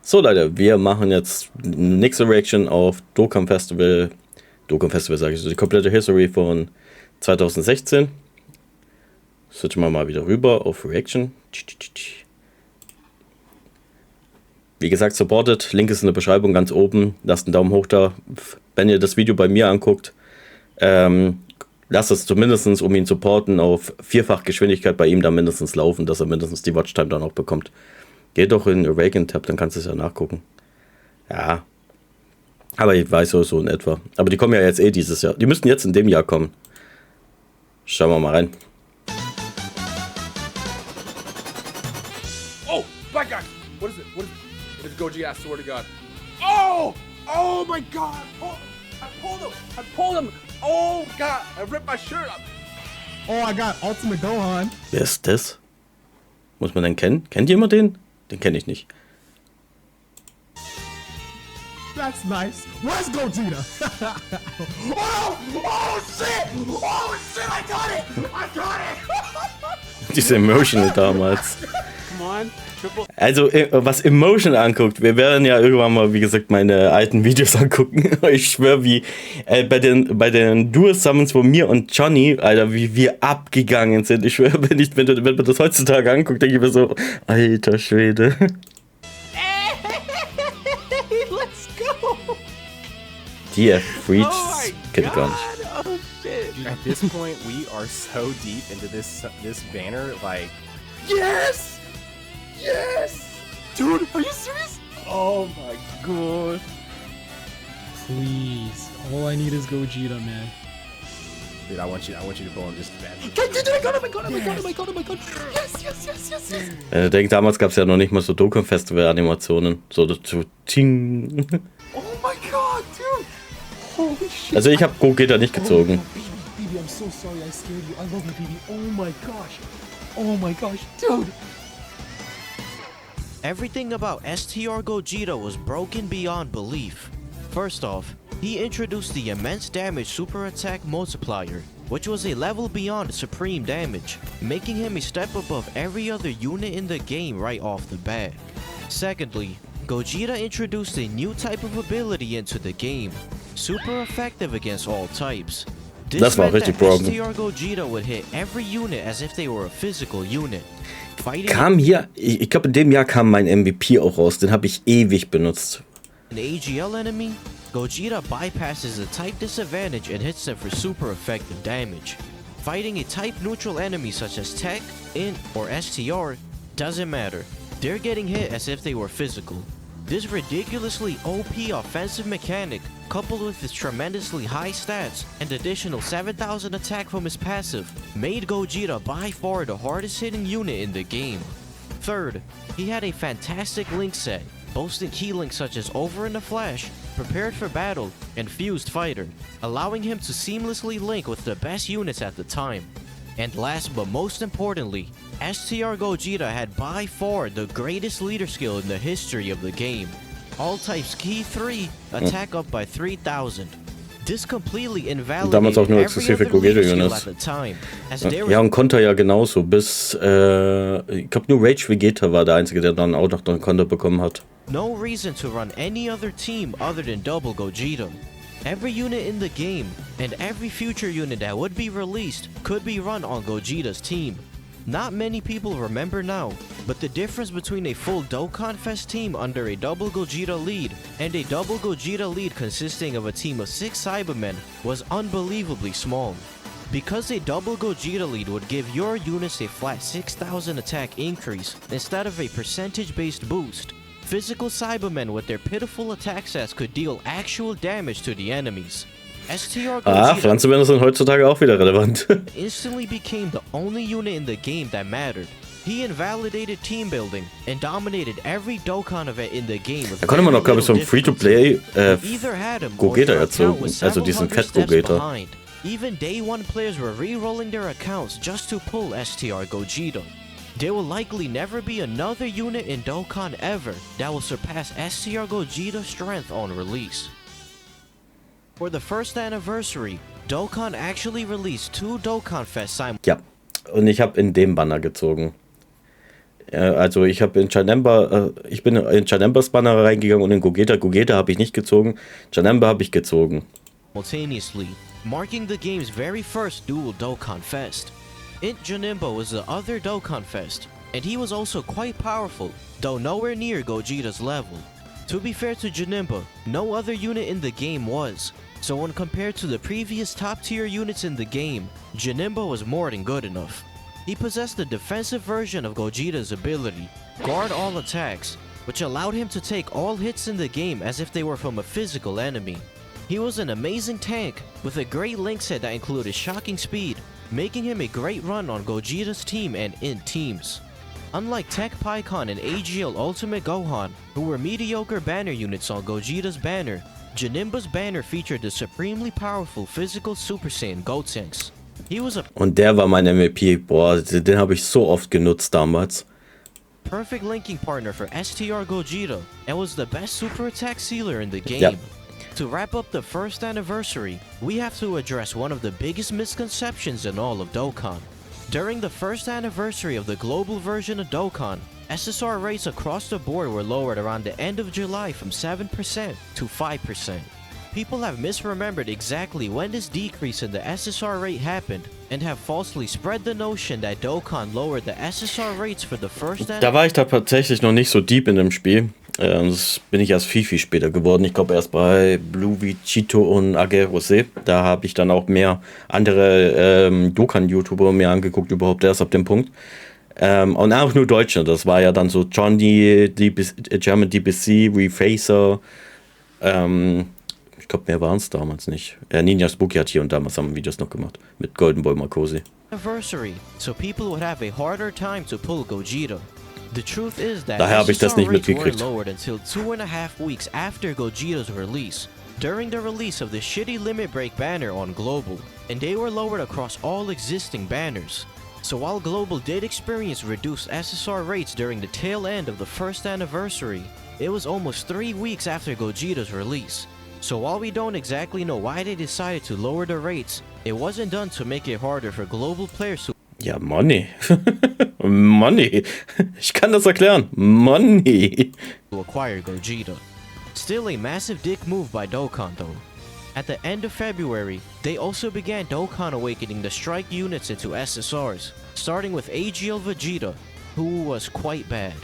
So Leute, wir machen jetzt nächste Reaction auf Dokkan Festival. Dokkan Festival sage ich so, die komplette History von 2016. Switchen wir mal wieder rüber auf Reaction. Wie gesagt, supportet. Link ist in der Beschreibung ganz oben. Lasst einen Daumen hoch da. Wenn ihr das Video bei mir anguckt, lasst es zumindest, um ihn supporten, auf vierfach Geschwindigkeit bei ihm da mindestens laufen, dass er mindestens die Watchtime dann auch bekommt. Geht doch in Reaction-Tab, dann kannst du es ja nachgucken. Ja. Aber ich weiß so in etwa. Aber die kommen ja jetzt dieses Jahr. Die müssten jetzt in dem Jahr kommen. Schauen wir mal rein. Oh, my God. What is it? What is it? It's Goji, I swear to God. Oh! Oh my God! Oh, I pulled him! I pulled him! Oh God! I ripped my shirt up! Oh, I got Ultimate Gohan. Wer ist das? Muss man den kennen? Kennt jemand den? Den kenne ich nicht. That's nice. Where's Gogeta? Oh! Oh shit! Oh shit! I got it! I got it! Diese Emotional damals. Come on, triple. Also, was Emotion anguckt, wir werden ja irgendwann mal, wie gesagt, meine alten Videos angucken. Ich schwöre, wie bei den Dual-Summons von mir und Johnny, Alter, wie wir abgegangen sind. Ich schwöre, wenn man das heutzutage anguckt, denke ich mir so, alter Schwede. Let's go! Die Freaks kennt ich gar nicht. Oh shit! Dude, at this point, we are so deep into this banner, like... Yes! Yes! Dude, are you serious? Oh my God! Please. All I need is Gogeta, man. Dude, I want you to pull him just as bad. I got him! Yes! Ich denke, damals gab es ja noch nicht mal so Dokkan Festival Animationen. So ting. Oh my God, dude! Holy shit! Also ich habe Gogeta nicht gezogen. Baby, I'm so sorry I scared you. I love you, baby. Oh my gosh! Oh my gosh, dude! Everything about STR Gogeta was broken beyond belief. First off, he introduced the immense damage super attack multiplier, which was a level beyond supreme damage, making him a step above every other unit in the game right off the bat. Secondly, Gogeta introduced a new type of ability into the game, super effective against all types. Das war richtig broken. STR Gogeta would hit every unit as if they were a physical unit. Kam hier, ich glaube in dem Jahr kam mein MVP auch raus, den habe ich ewig benutzt. An AGL enemy, Gogeta bypasses the type disadvantage and hits them for super effective damage. Fighting a type neutral enemy such as Tech, Int, or STR doesn't matter. They're getting hit as if they were physical. This ridiculously OP offensive mechanic, coupled with his tremendously high stats and additional 7,000 attack from his passive, made Gogeta by far the hardest hitting unit in the game. Third, he had a fantastic link set, boasting key links such as Over in the Flash, Prepared for Battle, and Fused Fighter, allowing him to seamlessly link with the best units at the time. And last but most importantly, STR Gogeta had by far the greatest leader skill in the history of the game. All types Key 3, attack up by 3,000. This completely invalidated Damals auch nur every exklusive other leader skill Gogeta-Units. at the time, as there Ja, und Konter ja genauso, bis, ich glaube nur Rage Vegeta war der Einzige, der dann auch noch einen Konter bekommen hat. no reason to run any other team other than Double Gogeta. Every unit in the game, and every future unit that would be released, could be run on Gogeta's team. Not many people remember now, but the difference between a full Dokkan Fest team under a Double Gogeta lead and a Double Gogeta lead consisting of a team of 6 Cybermen was unbelievably small. Because a Double Gogeta lead would give your units a flat 6,000 attack increase instead of a percentage-based boost, physical Cybermen with their pitiful attack stats could deal actual damage to the enemies. STR Pflanzenmänner sind heutzutage auch wieder relevant. instantly became the only unit in the game that mattered. He invalidated team building and dominated every Dokkan event in the game. Da konnte man doch, glaube ich, so ein Free-to-Play Gogeta erzogen, also diesen Fett-Gogeta. Even Day 1 players were re-rolling their accounts just to pull STR Gogeta. There will likely never be another unit in Dokkan ever that will surpass STR Gogeta's strength on release. For the first anniversary, Dokkan actually released 2 Dokkan Fest Ja, und ich habe in dem Banner gezogen. Also ich habe in Janemba, ich bin in Janembas Banner reingegangen und in Gogeta. Gogeta habe ich nicht gezogen, Janemba habe ich gezogen. Simultaneously, marking the game's very first dual Dokkan Fest. Int Janemba was the other Dokkan Fest, and he was also quite powerful, though nowhere near Gogeta's level. To be fair to Janemba, no other unit in the game was, so when compared to the previous top tier units in the game, Janemba was more than good enough. He possessed the defensive version of Gogeta's ability, Guard All Attacks, which allowed him to take all hits in the game as if they were from a physical enemy. He was an amazing tank, with a great link set that included shocking speed, making him a great run on Gogeta's team and Int teams. Unlike Tech Pycon and AGL Ultimate Gohan, who were mediocre banner units on Gogeta's banner, Janemba's banner featured the supremely powerful physical Super Saiyan Gotenks. He was a Und der war mein MVP. Boah, den habe ich so oft genutzt damals. perfect linking partner for STR Gogeta and was the best super attack sealer in the game. Yep. To wrap up the first anniversary, we have to address one of the biggest misconceptions in all of Dokkan. During the first anniversary of the global version of Dokkan, SSR rates across the board were lowered around the end of July from 7% to 5%. People have misremembered exactly when this decrease in the SSR rate happened and have falsely spread the notion that Dokkan lowered the SSR rates for the first Da war ich da tatsächlich noch nicht so deep in dem Spiel. Das bin ich erst viel später geworden. Ich glaube erst bei Blue wie Cheeto und Agerose. Da habe ich dann auch mehr andere Dokkan-YouTuber mir angeguckt, überhaupt erst ab dem Punkt. Und auch nur Deutsche. Das war ja dann so Johnny, German DBC, Refacer. Ich glaube, mehr waren es damals nicht. Ninja Spooky hat hier und damals haben Videos noch gemacht. Mit Golden Boy Marcosi. Anniversary, so people would have a harder time to pull Gogeta. The truth is that Daher habe ich das SSR nicht rates were mitgekriegt. lowered until 2.5 weeks after Gogeta's release, during the release of the shitty Limit Break banner on Global, and they were lowered across all existing banners. So while Global did experience reduced SSR rates during the tail end of the first anniversary, it was almost 3 weeks after Gogeta's release. So while we don't exactly know why they decided to lower the rates, it wasn't done to make it harder for global players to Ja, Money. Money. Ich kann das erklären. Money. acquire Gogeta. Still a massive dick move by Dokkan though. At the end of February, they also began Dokkan awakening the strike units into SSRs, starting with AGL Vegeta, who was quite bad.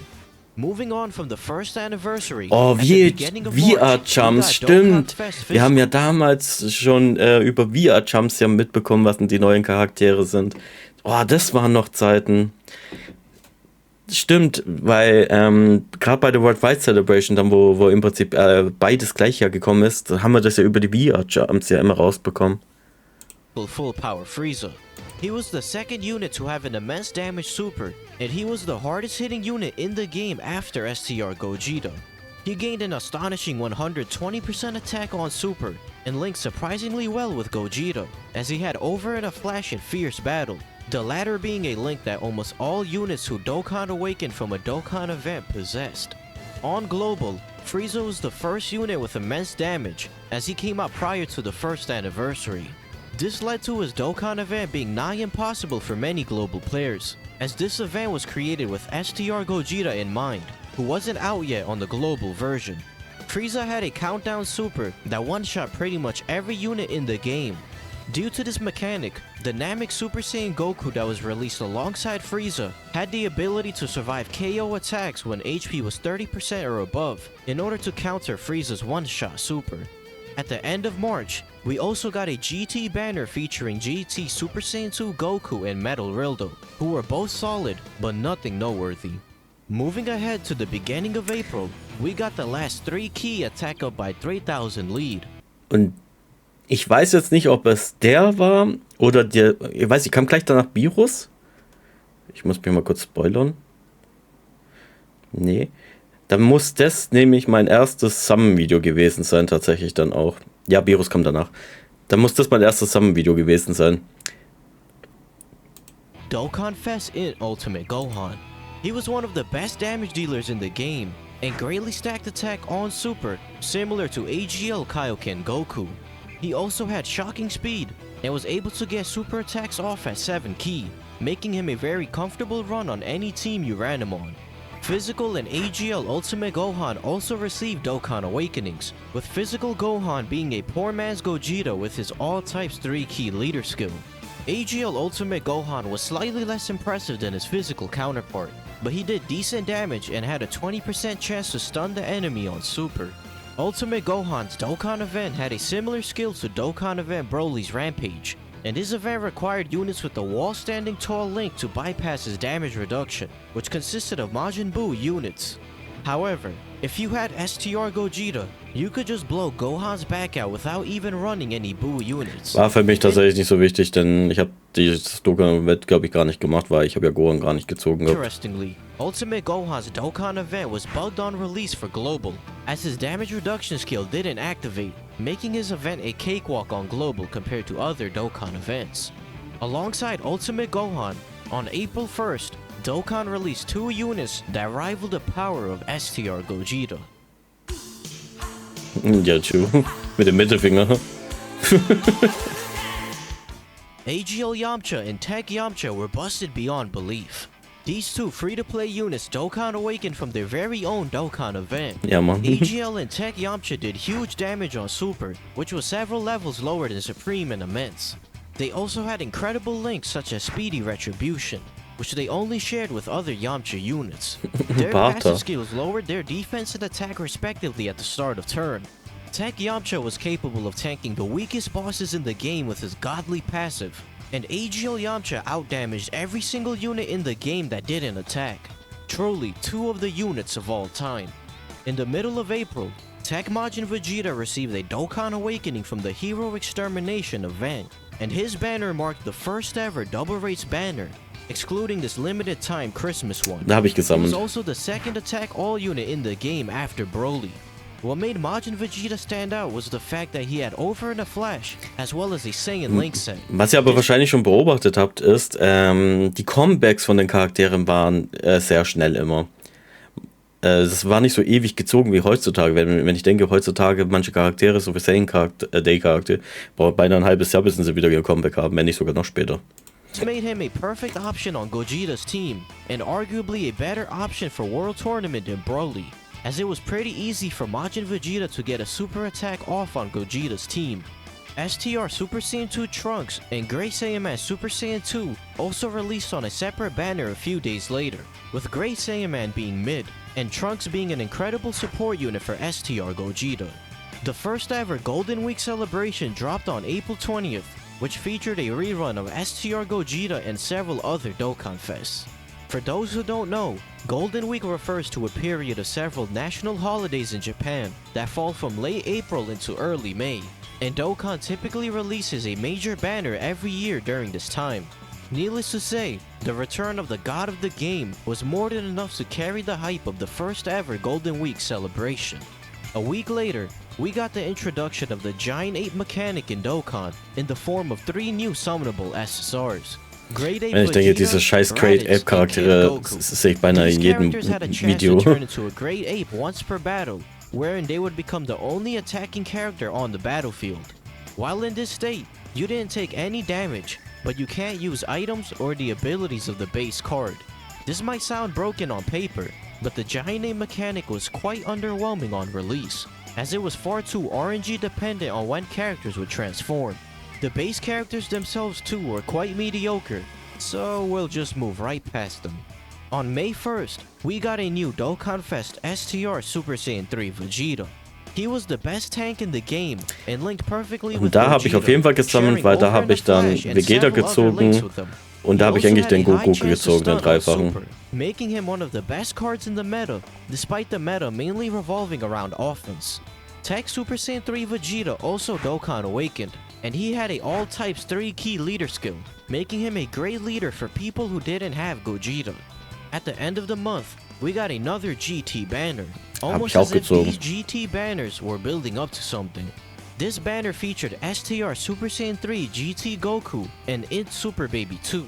Moving on from the first anniversary. Oh, VR-Jumps, stimmt. Wir haben ja damals schon über VR-Jumps ja mitbekommen, was denn die neuen Charaktere sind. Oh, das waren noch Zeiten. Stimmt, weil gerade bei der Worldwide Celebration, dann wo im Prinzip beides gleich ja gekommen ist, haben wir das ja über die VR-Jumps ja immer rausbekommen. Full power Frieza. He was the second unit to have an immense damage super, and he was the hardest hitting unit in the game after STR Gogeta. He gained an astonishing 120% attack on super, and linked surprisingly well with Gogeta, as he had over in a flash and fierce battle, the latter being a link that almost all units who Dokkan awakened from a Dokkan event possessed. On Global, Frieza was the first unit with immense damage, as he came out prior to the first anniversary. This led to his Dokkan event being nigh impossible for many global players, as this event was created with STR Gogeta in mind, who wasn't out yet on the global version. Frieza had a countdown super that one-shot pretty much every unit in the game. Due to this mechanic, the Namek Super Saiyan Goku that was released alongside Frieza had the ability to survive KO attacks when HP was 30% or above, in order to counter Frieza's one-shot super. At the end of March, we also got a GT banner featuring GT Super Saiyan 2 Goku and Metal Rildo, who were both solid, but nothing noteworthy. Moving ahead to the beginning of April, we got the last 3 key attack up by 3000 lead. Und ich weiß jetzt nicht, ob es der war oder der. Ich weiß, ich kam gleich danach Virus. Ich muss mich mal kurz spoilern. Nee. Dann muss das nämlich mein erstes Summon-Video gewesen sein, tatsächlich dann auch. Ja, Virus kommt danach. Dann muss das mein erstes Summon-Video gewesen sein. Dokkan Fest in Ultimate Gohan. He was one of the best damage dealers in the game, and greatly stacked attack on super, similar to AGL Kaioken Goku. He also had shocking speed, and was able to get super attacks off at 7 key. making him a very comfortable run on any team you ran him on. Physical and AGL Ultimate Gohan also received Dokkan Awakenings, with Physical Gohan being a poor man's Gogeta with his all types 3 key leader skill. AGL Ultimate Gohan was slightly less impressive than his physical counterpart, but he did decent damage and had a 20% chance to stun the enemy on Super. Ultimate Gohan's Dokkan event had a similar skill to Dokkan event Broly's Rampage, and his event required units with a wall standing tall Link to bypass his damage reduction, which consisted of Majin Buu units. However, if you had STR Gogeta, you could just blow Gohan's back out without even running any Buu units. War für mich tatsächlich nicht so wichtig, denn ich habe dieses Dokkan-Event, glaube ich, gar nicht gemacht, weil ich habe ja Gohan gar nicht gezogen gehabt. Interestingly, Ultimate Gohan's Dokkan event was bugged on release for Global, as his damage reduction skill didn't activate, making his event a cakewalk on Global compared to other Dokkan events. Alongside Ultimate Gohan, on April 1st, Dokkan released 2 units that rivaled the power of STR Gogeta. Ja, true. Mit dem Mittelfinger. AGL Yamcha and Tech Yamcha were busted beyond belief. These 2 free-to-play units Dokkan awakened from their very own Dokkan event. Ja, Mann. AGL and Tech Yamcha did huge damage on Super, which was several levels lower than Supreme and Immense. They also had incredible links such as Speedy Retribution, which they only shared with other Yamcha units. Their passive skills lowered their defense and attack respectively at the start of turn. Tech Yamcha was capable of tanking the weakest bosses in the game with his godly passive, and AGL Yamcha outdamaged every single unit in the game that didn't attack. Truly 2 of the units of all time. In the middle of April, Tech Majin Vegeta received a Dokkan Awakening from the Hero Extermination event, and his banner marked the first ever double race banner, excluding this limited time Christmas one. Da habe ich It was gesammelt. also the second attack all unit in the game after Broly. What made Majin Vegeta stand out was the fact that he had Over in a Flash, as well as a Saiyan Link set. Was ihr aber wahrscheinlich schon beobachtet habt, ist, die Comebacks von den Charakteren waren sehr schnell immer. Das war nicht so ewig gezogen wie heutzutage. Wenn ich denke, heutzutage manche Charaktere, so wie Saiyan-Day-Charakter, braucht beinahe ein halbes Jahr, bis sie wieder ihr Comeback haben, wenn nicht sogar noch später. This made him a perfect option on Gogeta's team, and arguably a better option for World Tournament than Broly, as it was pretty easy for Majin Vegeta to get a super attack off on Gogeta's team. STR Super Saiyan 2 Trunks and Great Saiyan Man Super Saiyan 2 also released on a separate banner a few days later, with Great Saiyan Man being mid, and Trunks being an incredible support unit for STR Gogeta. The first ever Golden Week celebration dropped on April 20th, which featured a rerun of STR Gogeta and several other Dokkan Fests. For those who don't know, Golden Week refers to a period of several national holidays in Japan that fall from late April into early May, and Dokkan typically releases a major banner every year during this time. Needless to say, the return of the god of the game was more than enough to carry the hype of the first ever Golden Week celebration. A week later, we got the introduction of the Giant Ape mechanic in Dokkan in the form of 3 new summonable SSRs. Great Ape Ich denke, diese scheiß Great Ape Charaktere sehe ich beinahe in jedem Video. Turn into a Great Ape once per battle, wherein they would become the only attacking character on the battlefield. While in this state, you didn't take any damage, but you can't use items or the abilities of the base card. This might sound broken on paper, but the Giant Ape mechanic was quite underwhelming on release, as it was far too RNG dependent on when characters would transform. The base characters themselves too were quite mediocre, so we'll just move right past them. On May 1st, we got a new Dokkan Fest STR Super Saiyan 3 Vegeta. He was the best tank in the game and linked perfectly with Und da habe ich auf jeden Fall gesammelt, weil da habe ich dann Vegeta gezogen und da habe ich eigentlich den Goku gezogen, den dreifachen. Making him one of the best cards in the meta, despite the meta mainly revolving around offense. Tech Super Saiyan 3 Vegeta also Dokkan awakened, and he had a all types 3 key leader skill, making him a great leader for people who didn't have Gogeta. At the end of the month, we got another GT banner, almost as if these GT banners were building up to something. This banner featured STR Super Saiyan 3 GT Goku and Int Super Baby 2.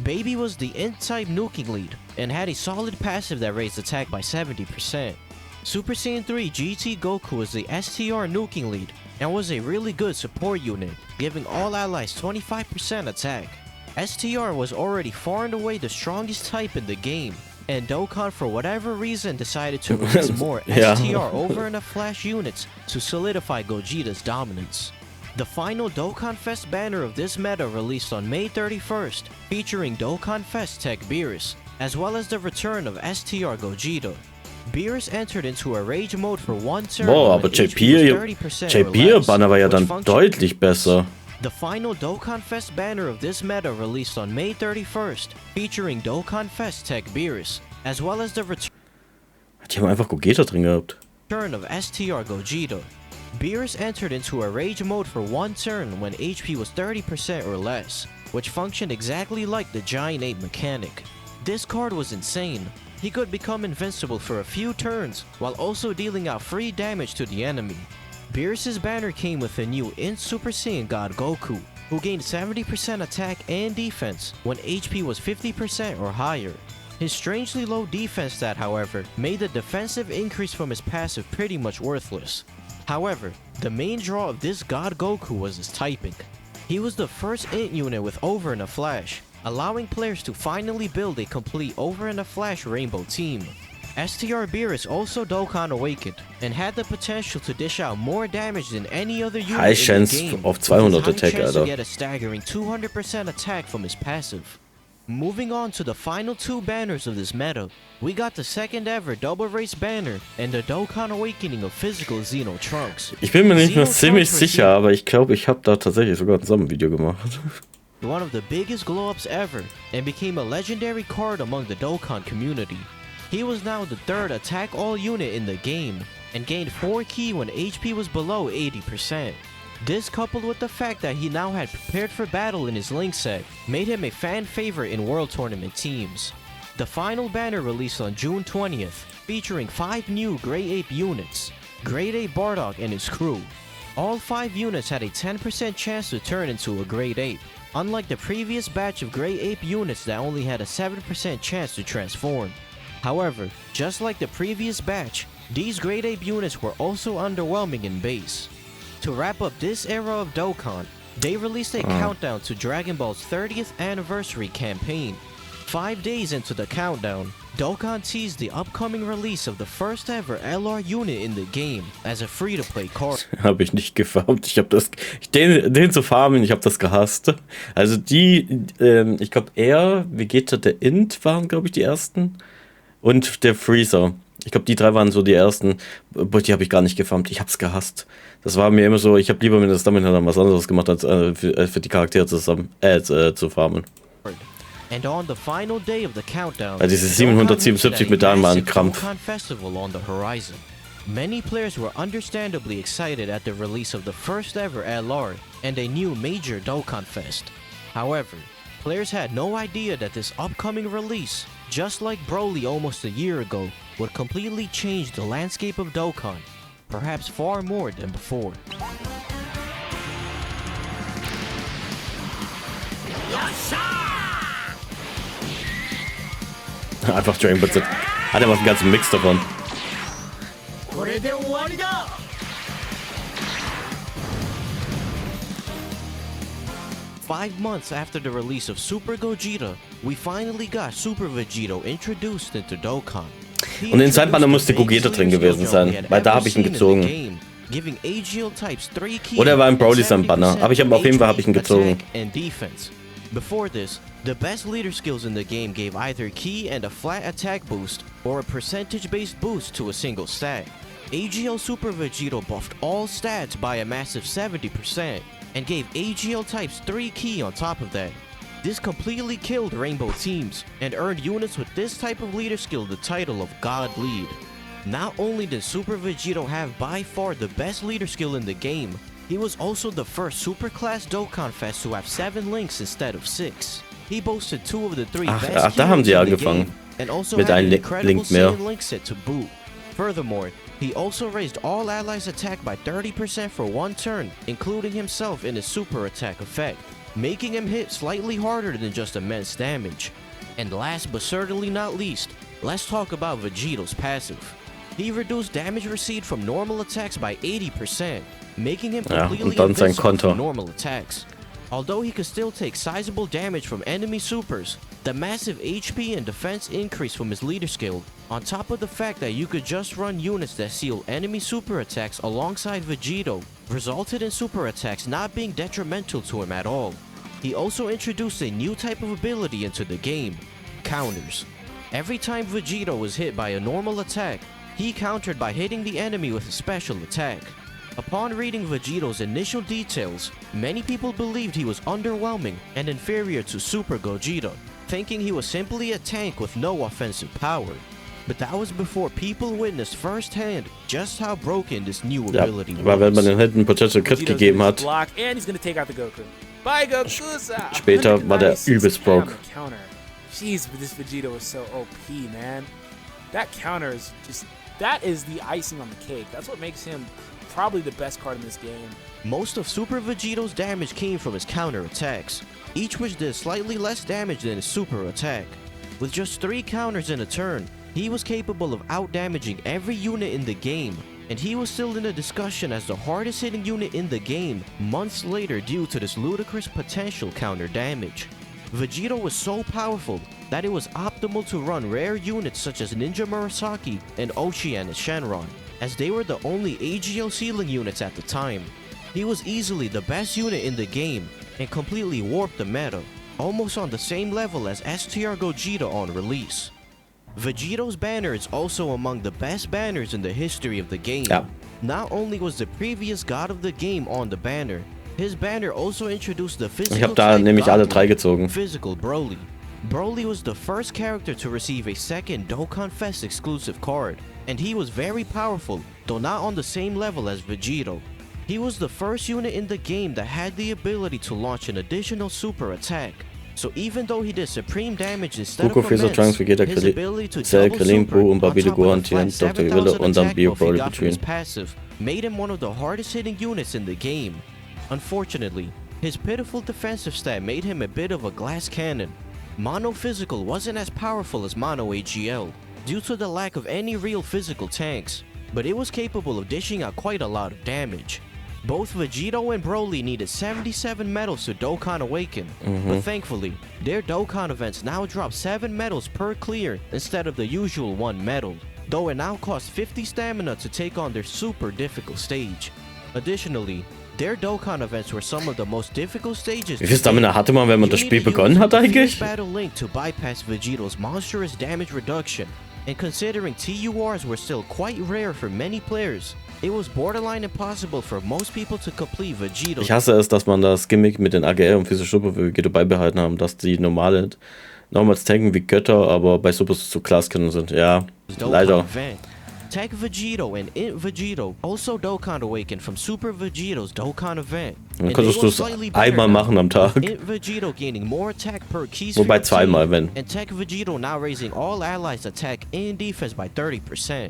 Baby was the Int type nuking lead and had a solid passive that raised attack by 70%. Super Saiyan 3 GT Goku was the STR nuking lead and was a really good support unit, giving all allies 25% attack. STR was already far and away the strongest type in the game, and Dokkan for whatever reason decided to release more Yeah. STR over and a flash units to solidify Gogeta's dominance. The final Dokkan Fest banner of this meta released on May 31st, featuring Dokkan Fest tech Beerus, as well as the return of STR Gogeta. Beerus entered into a rage mode for one turn. Boah, when aber HP was 30% or less, Banner war ja which dann functioned- deutlich besser. The final Dokkan Fest banner of this meta released on May 31st, featuring Dokkan Fest tech Beerus, as well as the Die haben einfach Gogeta drin gehabt. return of STR Gogeta. Beerus entered into a rage mode for one turn when HP was 30% or less, which functioned exactly like the Giant Ape mechanic. This card was insane. He could become invincible for a few turns, while also dealing out free damage to the enemy. Beerus' banner came with a new Int Super Saiyan God Goku, who gained 70% attack and defense when HP was 50% or higher. His strangely low defense stat, however, made the defensive increase from his passive pretty much worthless. However, the main draw of this God Goku was his typing. He was the first Int unit with Over and a Flash, allowing players to finally build a complete Over and a Flash rainbow team. STR Beerus also Dokkan awakened and had the potential to dish out more damage than any other unit High in chance the game, auf with 200 his high Attack, chance to Alter. get a staggering 200% attack from his passive. Moving on to the final two banners of this meta, we got the second ever Double Race banner and the Dokkan Awakening of Physical Xeno Trunks. Ich bin mir nicht mehr Xeno ziemlich Trunks sicher, aber ich glaube, ich habe da tatsächlich sogar zusammen ein Video gemacht. one of the biggest glow-ups ever, and became a legendary card among the Dokkan community. He was now the third attack all unit in the game, and gained 4 ki when HP was below 80%. This, coupled with the fact that he now had prepared for battle in his Link set, made him a fan favorite in World Tournament teams. The final banner released on June 20th, featuring 5 new Grey Ape units, Grade Ape Bardock and his crew. All 5 units had a 10% chance to turn into a Grade Ape, unlike the previous batch of Grey Ape units that only had a 7% chance to transform. However, just like the previous batch, these Grade Ape units were also underwhelming in base. To wrap up this era of Dokkan, they released a countdown to Dragon Ball's 30th anniversary campaign. 5 days into the countdown, Dokkan teased the upcoming release of the first ever LR unit in the game as a free-to-play card. Habe ich nicht gefarmt. Den zu farmen, ich habe das gehasst. Also ich glaube Vegeta, der Int waren, glaube ich, die ersten. Und der Freezer. Ich glaube, die 3 waren so die ersten. Boah, die habe ich gar nicht gefarmt. Ich habe es gehasst. Das war mir immer so, ich habe lieber mit der Stamina dann was anderes gemacht, als für die Charaktere zu farmen. And on the final day of the countdown, Weil diese 777 Medaillen waren ein Krampf. Dokkan Festival on the horizon. Many players were understandably excited at the release of the first ever LR and a new major Dokkan Fest. However, players had no idea that this upcoming release, just like Broly almost a year ago, would completely change the landscape of Dokkan, perhaps far more than before. Einfach Dragon Ball Z. Hat er was einen ganzen Mix davon. これで終わりだ 5 months after the release of Super Gogeta, we finally got Super Vegito introduced into Dokkan. Und in seinem Banner musste Gogeta drin gewesen sein, weil da habe ich ihn gezogen. Oder er war in Broly sein Banner, aber auf jeden Fall habe ich ihn gezogen. Before this, the best leader skills in the game gave either ki and a flat attack boost, or a percentage-based boost to a single stat. AGL Super Vegito buffed all stats by a massive 70%, and gave AGL types 3 ki on top of that. This completely killed Rainbow teams, and earned units with this type of leader skill the title of God Lead. Not only did Super Vegito have by far the best leader skill in the game, he was also the first superclass Dokkan Fest to have 7 links instead of 6. He boasted 2 of the 3 best da haben sie heroes in the angefangen. game, and also Mit had an einem incredible Link mehr. Saiyan link set to boot. Furthermore, he also raised all allies' attack by 30% for one turn, including himself in his super attack effect, making him hit slightly harder than just immense damage. And last but certainly not least, let's talk about Vegito's passive. He reduced damage received from normal attacks by 80%, making him completely und dann sein invincible Konter. from normal attacks. Although he could still take sizable damage from enemy supers, the massive HP and defense increase from his leader skill, on top of the fact that you could just run units that seal enemy super attacks alongside Vegito, resulted in super attacks not being detrimental to him at all. He also introduced a new type of ability into the game, counters. Every time Vegito was hit by a normal attack, he countered by hitting the enemy with a special attack. Upon reading Vegito's initial details, many people believed he was underwhelming and inferior to Super Gogeta, thinking he was simply a tank with no offensive power. But that was before people witnessed firsthand just how broken this new ability weil wenn man was. den hinten Potential Crit gegeben hat, Block, and he's gonna take out the Goku. Bye, Goku. später war der übelst broke. Counter. Jeez, but this Vegito is so OP, man. That counter is just, that is the icing on the cake. That's what makes him probably the best card in this game. Most of Super Vegito's damage came from his counter attacks, each which did slightly less damage than his super attack. With just 3 counters in a turn, he was capable of out-damaging every unit in the game, and he was still in a discussion as the hardest hitting unit in the game months later due to this ludicrous potential counter damage. Vegito was so powerful that it was optimal to run rare units such as Ninja Murasaki and Ocean and Shenron, as they were the only AGL sealing units at the time. He was easily the best unit in the game and completely warped the meta, almost on the same level as STR Gogeta on release. Vegito's banner is also among the best banners in the history of the game. Ja. Not only was the previous god of the game on the banner, his banner also introduced the Ich physical habe da type nämlich alle 3 godlike, gezogen. Physical Broly. Broly was the first character to receive a second Dokkan Fest exclusive card, and he was very powerful, though not on the same level as Vegito. He was the first unit in the game that had the ability to launch an additional super attack. So even though he did supreme damage instead Goku, of Freezer, Trunks, immense, Vegeta, his ability to Cell, double Krillin, super Buu und on Babidi top of the Gohan, flat TN, Dr. 7,000 Gorilla und dann attack Bio buff he Broly got from his between. passive made him one of the hardest hitting units in the game. Unfortunately, his pitiful defensive stat made him a bit of a glass cannon. Mono Physical wasn't as powerful as Mono AGL due to the lack of any real physical tanks, but it was capable of dishing out quite a lot of damage. Both Vegito and Broly needed 77 medals to Dokkan Awaken, but thankfully, their Dokkan events now drop 7 medals per clear instead of the usual 1 medal, though it now costs 50 stamina to take on their super difficult stage. Additionally, their Dokkan events were some of the most difficult stages. Wie viel Stamina hatte man, wenn man das Spiel begonnen hat eigentlich? Battle Link to bypass Vegito's monstrous damage reduction, and considering TURs were still quite rare for many players, it was borderline impossible for most people to complete Vegito. Ich hasse es, dass man das Gimmick mit den AGL und physische Super für Vegeta beibehalten haben, dass die nochmals tanken wie Götter, aber bei Supers zu Glaskennen sind. Ja, leider. Tech Vegito and Int Vegito also Dokkan Awakened from Super Vegito's Dokkan event. Dann konntest du es einmal machen am Tag. Int Vegito gaining more attack per keys Wobei zweimal, wenn. and Tech Vegito now raising all allies' attack and defense by 30%.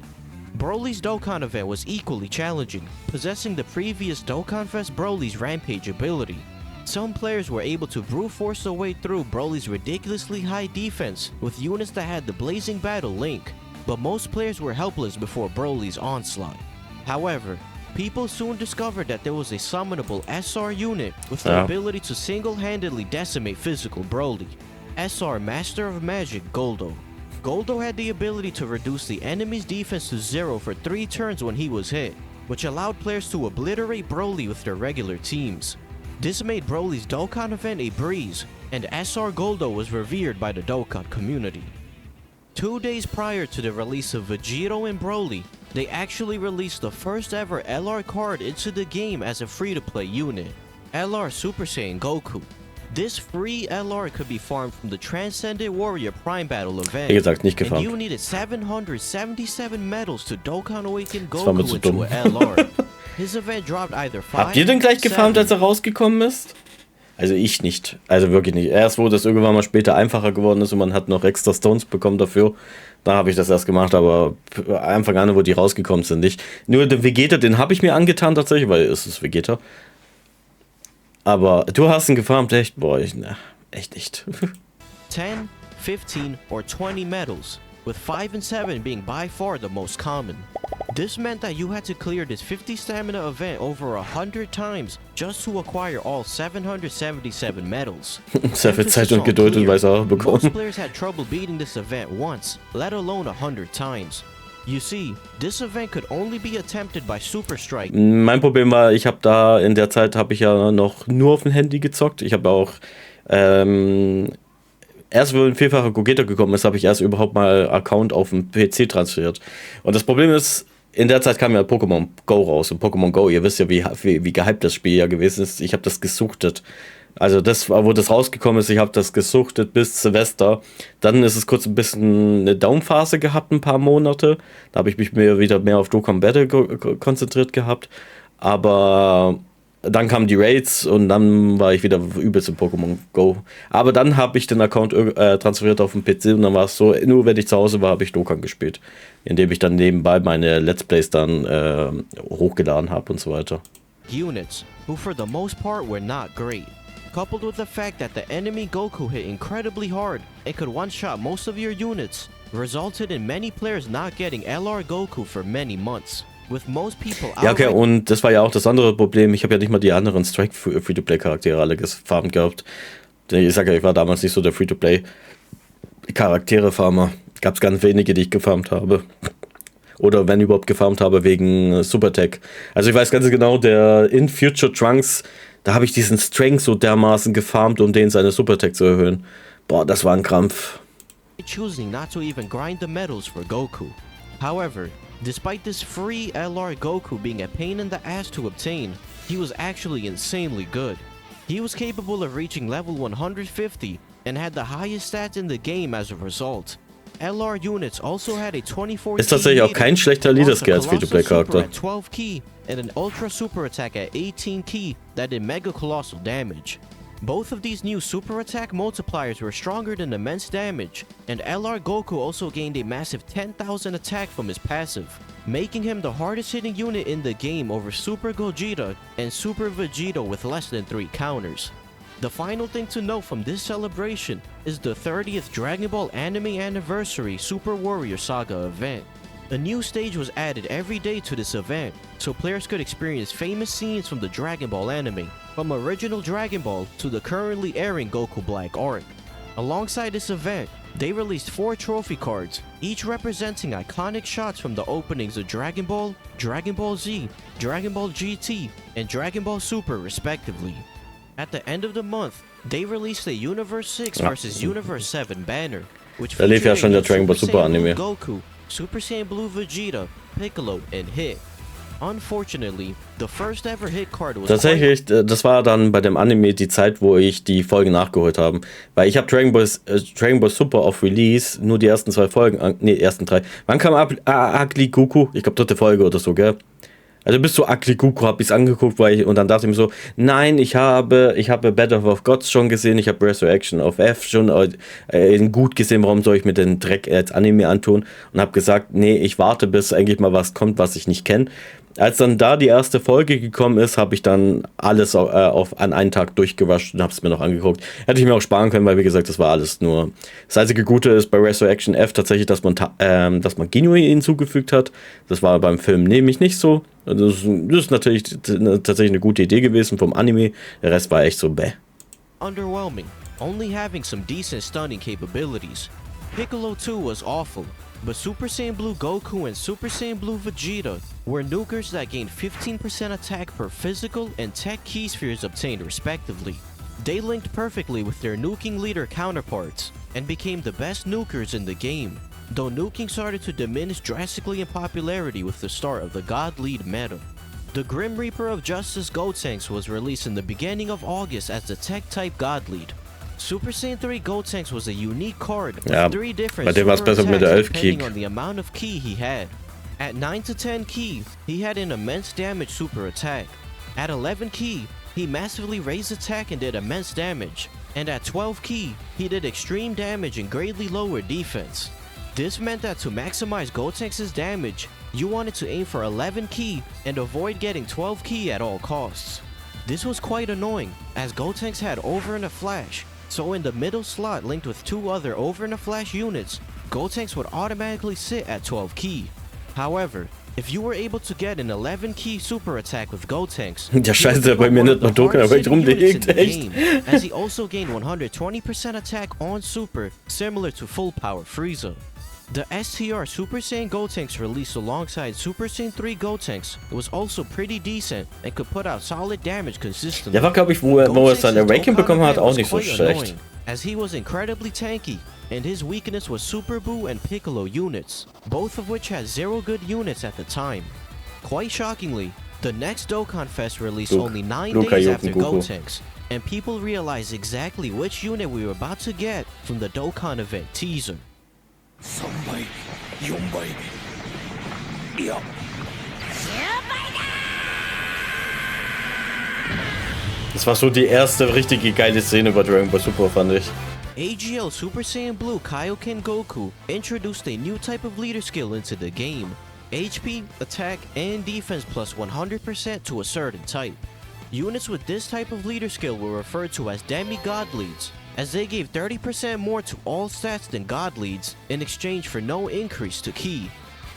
Broly's Dokkan event was equally challenging, possessing the previous Dokkan Fest Broly's Rampage ability. Some players were able to brute force their way through Broly's ridiculously high defense with units that had the Blazing Battle Link, but most players were helpless before Broly's onslaught. However, people soon discovered that there was a summonable SR unit with the ability to single-handedly decimate physical Broly, SR Master of Magic Goldo. Goldo had the ability to reduce the enemy's defense to 0 for 3 turns when he was hit, which allowed players to obliterate Broly with their regular teams. This made Broly's Dokkan event a breeze, and SR Goldo was revered by the Dokkan community. 2 days prior to the release of Vegito and Broly, they actually released the first ever LR card into the game as a free-to-play unit, LR Super Saiyan Goku. This free LR could be farmed from the Transcendent Warrior Prime Battle event, Wie gesagt, nicht and gefarmt. you needed 777 medals to Dokkan Awaken Das war mir Goku zu into dumm. a LR. His event dropped either 5, Habt ihr denn gleich gefarmt, 7, als er rausgekommen ist? Also ich nicht. Also wirklich nicht. Erst wo das irgendwann mal später einfacher geworden ist und man hat noch extra Stones bekommen dafür, da habe ich das erst gemacht, aber Anfang an, wo die rausgekommen sind, nicht. Nur den Vegeta, den habe ich mir angetan tatsächlich, weil es ist Vegeta. Aber du hast ihn gefarmt, echt? Boah, echt nicht. 10, 15, or 20 medals. with 5 and 7 being by far the most common. This meant that you had to clear this 50 stamina event over 100 times just to acquire all 777 medals. Sehr viel Zeit und Geduld und Weissache bekommen. Most players had trouble beating this event once, let alone 100 times. You see, this event could only be attempted by Super Strike. Mein Problem war, ich habe da in der Zeit habe ich ja noch nur auf dem Handy gezockt. Ich habe auch erst, wenn ein vierfacher Gogeta gekommen ist, habe ich erst überhaupt mal Account auf dem PC transferiert. Und das Problem ist, in der Zeit kam ja Pokémon Go raus. Und Pokémon Go, ihr wisst ja, wie gehypt das Spiel ja gewesen ist. Ich habe das gesuchtet. Also das war, wo das rausgekommen ist, ich habe das gesuchtet bis Silvester. Dann ist es kurz ein bisschen eine Downphase gehabt, ein paar Monate. Da habe ich mich wieder mehr auf Dokkan Battle konzentriert gehabt. Aber dann kamen die Raids und dann war ich wieder übelst in Pokémon Go. Aber dann habe ich den Account transferiert auf den PC und dann war es so, nur wenn ich zu Hause war, habe ich Dokkan gespielt. Indem ich dann nebenbei meine Let's Plays dann hochgeladen habe und so weiter. Units, who for the most part were not great. Coupled with the fact that the enemy Goku hit incredibly hard and could one-shot most of your units, resulted in many players not getting LR Goku for many months. With most people ja, okay, und das war ja auch das andere Problem. Ich habe ja nicht mal die anderen Strike-Free-to-Play-Charaktere alle gefarmt gehabt. Ich sage ja, ich war damals nicht so der Free-to-Play-Charaktere-Farmer. Gab es ganz wenige, die ich gefarmt habe. Oder wenn überhaupt gefarmt habe, wegen Supertech. Also ich weiß ganz genau, der In Future Trunks, da habe ich diesen Strength so dermaßen gefarmt, um den seine Supertech zu erhöhen. Boah, das war ein Krampf. Choosing not to even grind the medals for Goku. However, despite this free LR Goku being a pain in the ass to obtain, he was actually insanely good. He was capable of reaching level 150 and had the highest stats in the game as a result. LR units also had a 24 ist tatsächlich auch kein schlechter Leader-Skill als Free-to-Play-Charakter. 12 key and an ultra super attack at 18 key that did mega colossal damage. Both of these new super attack multipliers were stronger than immense damage, and LR Goku also gained a massive 10,000 attack from his passive, making him the hardest hitting unit in the game over Super Gogeta and Super Vegeta with less than 3 counters. The final thing to note from this celebration is the 30th Dragon Ball Anime Anniversary Super Warrior Saga event. A new stage was added every day to this event, so players could experience famous scenes from the Dragon Ball anime, from original Dragon Ball to the currently airing Goku Black arc. Alongside this event, they released 4 trophy cards, each representing iconic shots from the openings of Dragon Ball, Dragon Ball Z, Dragon Ball GT, and Dragon Ball Super respectively. At the end of the month, they released a Universe 6 vs Universe 7 banner, which da lief ja schon der Dragon Ball Super Anime. Goku, Super Saiyan Blue Vegeta, Piccolo, and Hit. Unfortunately, the first ever hit card was tatsächlich, das war dann bei dem Anime die Zeit, wo ich die Folgen nachgeholt habe. Weil ich habe Dragon Ball Super auf Release nur die ersten 2 Folgen, ersten 3. Wann kam Ugly Goku? Ich glaube 3. Folge oder so, gell? Also bis zu Ugly Goku habe ich es angeguckt, und dann dachte ich mir so, nein, ich habe Battle of Gods schon gesehen, ich habe Resurrection of F schon gut gesehen, warum soll ich mir den Dreck als Anime antun? Und habe gesagt, nee, ich warte, bis eigentlich mal was kommt, was ich nicht kenne. Als dann da die erste Folge gekommen ist, habe ich dann alles an einen Tag durchgewascht und habe es mir noch angeguckt. Hätte ich mir auch sparen können, weil wie gesagt, das war alles nur. Das einzige Gute ist bei Resurrection F tatsächlich, dass man Ginyu hinzugefügt hat. Das war beim Film nämlich nicht so. Das ist natürlich tatsächlich eine gute Idee gewesen vom Anime. Der Rest war echt so bäh. Underwhelming, only having some decent stunning capabilities. Piccolo 2 was awful. But Super Saiyan Blue Goku and Super Saiyan Blue Vegeta were nukers that gained 15% attack per physical and tech key spheres obtained respectively. They linked perfectly with their nuking leader counterparts and became the best nukers in the game, though nuking started to diminish drastically in popularity with the start of the God Lead meta. The Grim Reaper of Justice Gotenks was released in the beginning of August as the tech type God Lead. Super Saiyan 3 Gotenks was a unique card with 3 different super attacks depending on the amount of ki he had. At 9 to 10 ki, he had an immense damage super attack. At 11 ki, he massively raised attack and did immense damage. And at 12 ki, he did extreme damage and greatly lowered defense. This meant that to maximize Gotenks' damage, you wanted to aim for 11 ki and avoid getting 12 ki at all costs. This was quite annoying, as Gotenks had Over in a Flash, so in the middle slot linked with 2 other Over in a Flash units, Gotenks would automatically sit at 12 ki. However, if you were able to get an 11 ki super attack with Gotenks, Ja, scheiße, der bei mir nicht mal Dokkan, aber ich rumgelegt, echt. as he also gained 120% attack on super, similar to full power Frieza. The STR Super Saiyan Gotenks released alongside Super Saiyan 3 Gotenks was also pretty decent and could put out solid damage consistently. Der war, glaube ich, wo er sein Awakening bekommen hat, auch nicht so schlecht. As he was incredibly tanky, and his weakness was Super Buu and Piccolo units, both of which had 0 good units at the time. Quite shockingly, the next Dokkan Fest released only 9 days after Gotenks, and people realized exactly which unit we were about to get from the Dokkan event teaser. Das war so die erste richtige geile Szene bei Dragon Ball Super, fand ich. AGL Super Saiyan Blue Kaioken Goku introduced a new type of leader skill into the game. HP, attack, and defense plus 100% to a certain type. Units with this type of leader skill were referred to as demigod leads, as they gave 30% more to all stats than god leads in exchange for no increase to ki.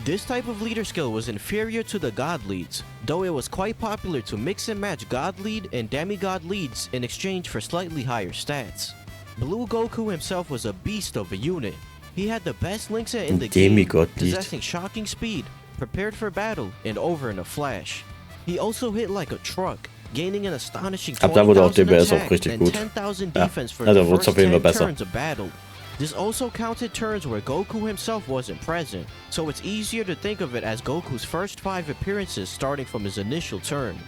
This type of leader skill was inferior to the god leads, though it was quite popular to mix and match god lead and demigod leads in exchange for slightly higher stats. Blue Goku himself was a beast of a unit. He had the best links in the game, possessing shocking speed, prepared for battle, and over in a flash. He also hit like a truck, gaining an astonishing 20,000 attack and 10,000 defense for the first 10 turns of battle. This also counted turns where Goku himself wasn't present, so it's easier to think of it as Goku's first 5 appearances starting from his initial turn.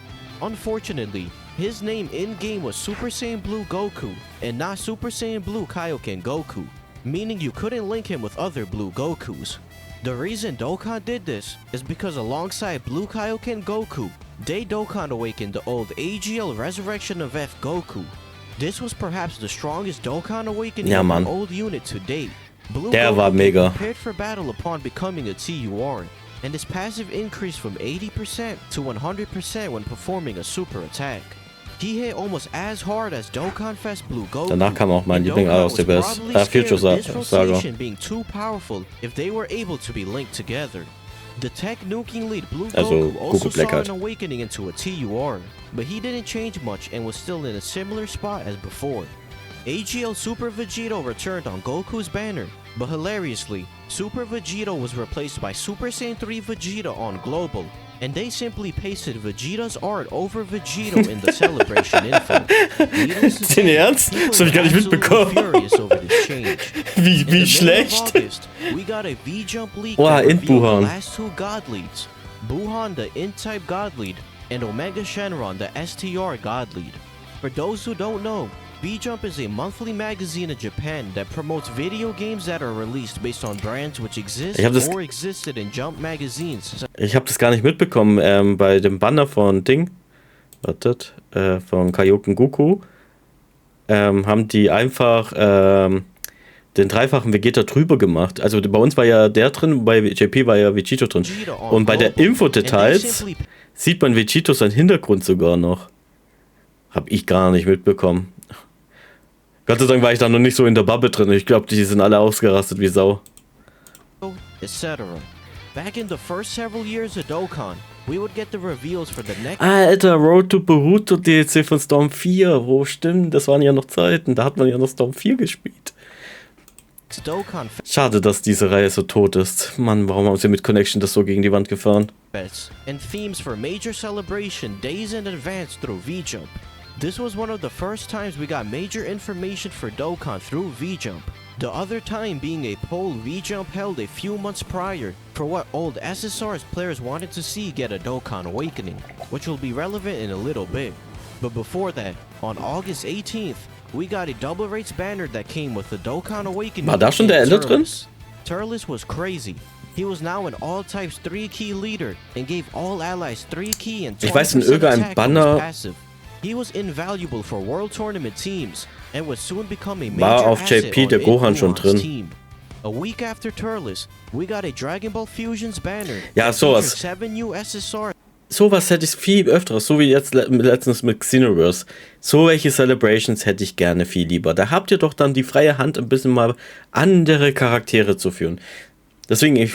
Unfortunately, his name in-game was Super Saiyan Blue Goku, and not Super Saiyan Blue Kaioken Goku, meaning you couldn't link him with other Blue Gokus. The reason Dokkan did this is because alongside Blue Kaioken Goku, they Dokkan awakened the old AGL Resurrection of F Goku. This was perhaps the strongest Dokkan awakening of an old unit to date. Blue Goku prepared for battle upon becoming a TUR, and his passive increased from 80% to 100% when performing a super attack. He hit almost as hard as Dokkan Fest Blue Goku. Danach kam auch mein Liebling aus der Best. Future Saga. Being too powerful if they were able to be linked together. The tech nuking lead Blue Goku also saw an awakening into a TUR, but he didn't change much and was still in a similar spot as before. AGL Super Vegito returned on Goku's banner, but hilariously, Super Vegito was replaced by Super Saiyan 3 Vegeta on Global, and they simply pasted Vegeta's art over Vegito in the celebration info. Den Ernst? Das hab ich gar nicht mitbekommen. Wie schlecht? Wow, in Buhan. Last 2 god leads. Buhan, the Int-type god lead, and Omega Shenron, the STR god lead. For those who don't know, V-Jump is a monthly magazine in Japan that promotes video games that are released based on brands which exist or existed in Jump magazines. Ich habe das gar nicht mitbekommen. Bei dem Banner von von Kaioken Goku, haben die einfach den dreifachen Vegeta drüber gemacht. Also bei uns war ja der drin, bei JP war ja Vegito drin. Und bei der Infodetails sieht man Vegito seinen Hintergrund sogar noch. Hab ich gar nicht mitbekommen. Gott sei Dank war ich da noch nicht so in der Bubble drin. Ich glaube, die sind alle ausgerastet wie Sau. Etc. Back in the first several years of Dokkan, we would get the reveals for the next. Alter, Road to Boruto DLC von Storm 4. Wo stimmt? Das waren ja noch Zeiten. Da hat man ja noch Storm 4 gespielt. Schade, dass diese Reihe so tot ist. Mann, warum haben sie mit Connection das so gegen die Wand gefahren? And themes for major celebration days in advance through V-Jump. This was one of the first times we got major information for Dokkan through V-Jump. The other time being a poll V-Jump held a few months prior for what old SSR's players wanted to see get a Dokkan awakening, which will be relevant in a little bit. But before that, on August 18th, we got a double rates banner that came with the Dokkan awakening. War da schon der Ende drin? Turles was crazy. He was now an all types 3-key leader and gave all allies 3-key and 20% attack on his passive. He was invaluable for World Tournament teams and would soon become a major auf asset JP der Gohan schon drin. Team. A week after Turles, we got a Dragon Ball Fusions banner. Ja, so was. 7 new SSR. sowas hätte ich viel öfter, so wie jetzt letztens mit Xenoverse. So welche Celebrations hätte ich gerne viel lieber. Da habt ihr doch dann die freie Hand, ein bisschen mal andere Charaktere zu führen. Deswegen,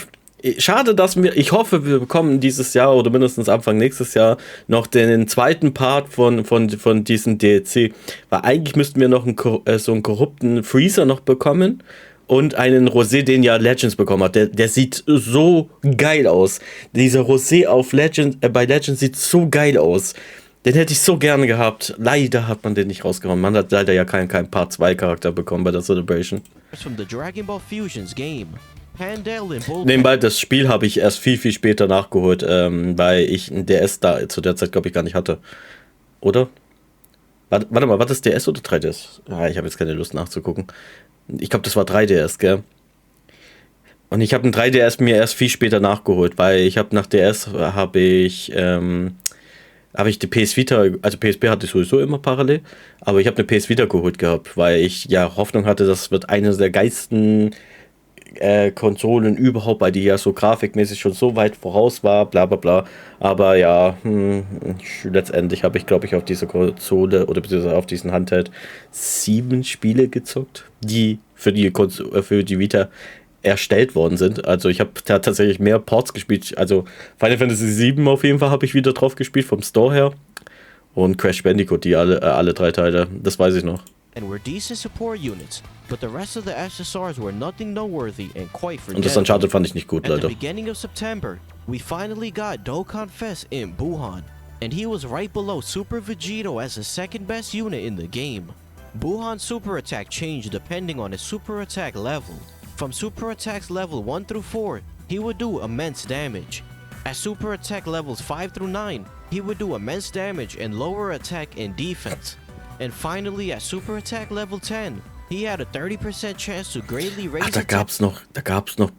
schade, dass ich hoffe, wir bekommen dieses Jahr oder mindestens Anfang nächstes Jahr noch den zweiten Part von diesem DLC. Weil eigentlich müssten wir noch so einen korrupten Freezer noch bekommen. Und einen Rosé, den ja Legends bekommen hat. Der sieht so geil aus. Dieser Rosé auf bei Legends sieht so geil aus. Den hätte ich so gerne gehabt. Leider hat man den nicht rausgehauen. Man hat leider ja keinen Part 2 Charakter bekommen bei der Celebration. Nebenbei, das Spiel habe ich erst viel, viel später nachgeholt, weil ich einen DS da zu der Zeit, glaube ich, gar nicht hatte. Oder? Warte mal, war das DS oder 3DS? Ah, ich habe jetzt keine Lust nachzugucken. Ich glaube, das war 3DS, gell? Und ich habe einen 3DS mir erst viel später nachgeholt, weil ich habe nach DS habe ich die PS Vita, also PSP hatte ich sowieso immer parallel, aber ich habe eine PS Vita geholt gehabt, weil ich ja Hoffnung hatte, das wird eine der geilsten Konsolen überhaupt, weil die ja so grafikmäßig schon so weit voraus war, bla bla bla. Aber ja, letztendlich habe ich, glaube ich, auf diese Konsole oder beziehungsweise auf diesen Handheld 7 Spiele gezockt, die für die Vita erstellt worden sind. Also ich habe da tatsächlich mehr Ports gespielt. Also Final Fantasy 7 auf jeden Fall habe ich wieder drauf gespielt, vom Store her. Und Crash Bandicoot, die alle 3 Teile, das weiß ich noch. And were decent support units, but the rest of the SSRs were nothing noteworthy and quite forgettable. Und das Uncharted fand ich nicht gut, leider. At the beginning of September, we finally got Dokkan Fest in Buhan, and he was right below Super Vegito as the second best unit in the game. Buhan's super attack changed depending on his super attack level. From super attacks level 1 through 4, he would do immense damage. At super attack levels 5 through 9, he would do immense damage and lower attack and defense. And finally, at Super Attack Level 10, he had a 30% chance to greatly raise. Da gab's noch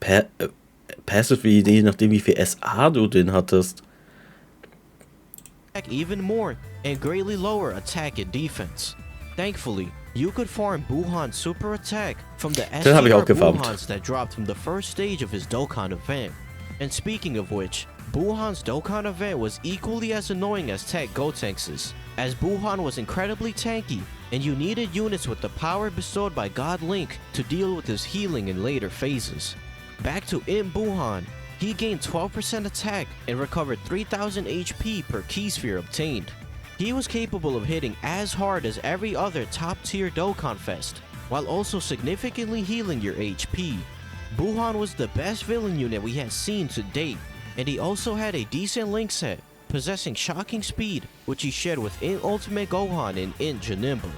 Passive, je nachdem wie viel SA du den hattest. Even more and greatly lower attack and defense. Thankfully, you could farm Buhan's super attack from the SR Buhans that dropped from the first stage of his Dokkan event. And speaking of which, Buhan's Dokkan event was equally as annoying as Tech Gotenks's, as Buhan was incredibly tanky, and you needed units with the power bestowed by God Link to deal with his healing in later phases. Back to Buhan, he gained 12% attack and recovered 3000 HP per key sphere obtained. He was capable of hitting as hard as every other top tier Dokkan Fest, while also significantly healing your HP. Buhan was the best villain unit we had seen to date, and he also had a decent link set, possessing shocking speed, which he shared with Ultimate Gohan and Janemba.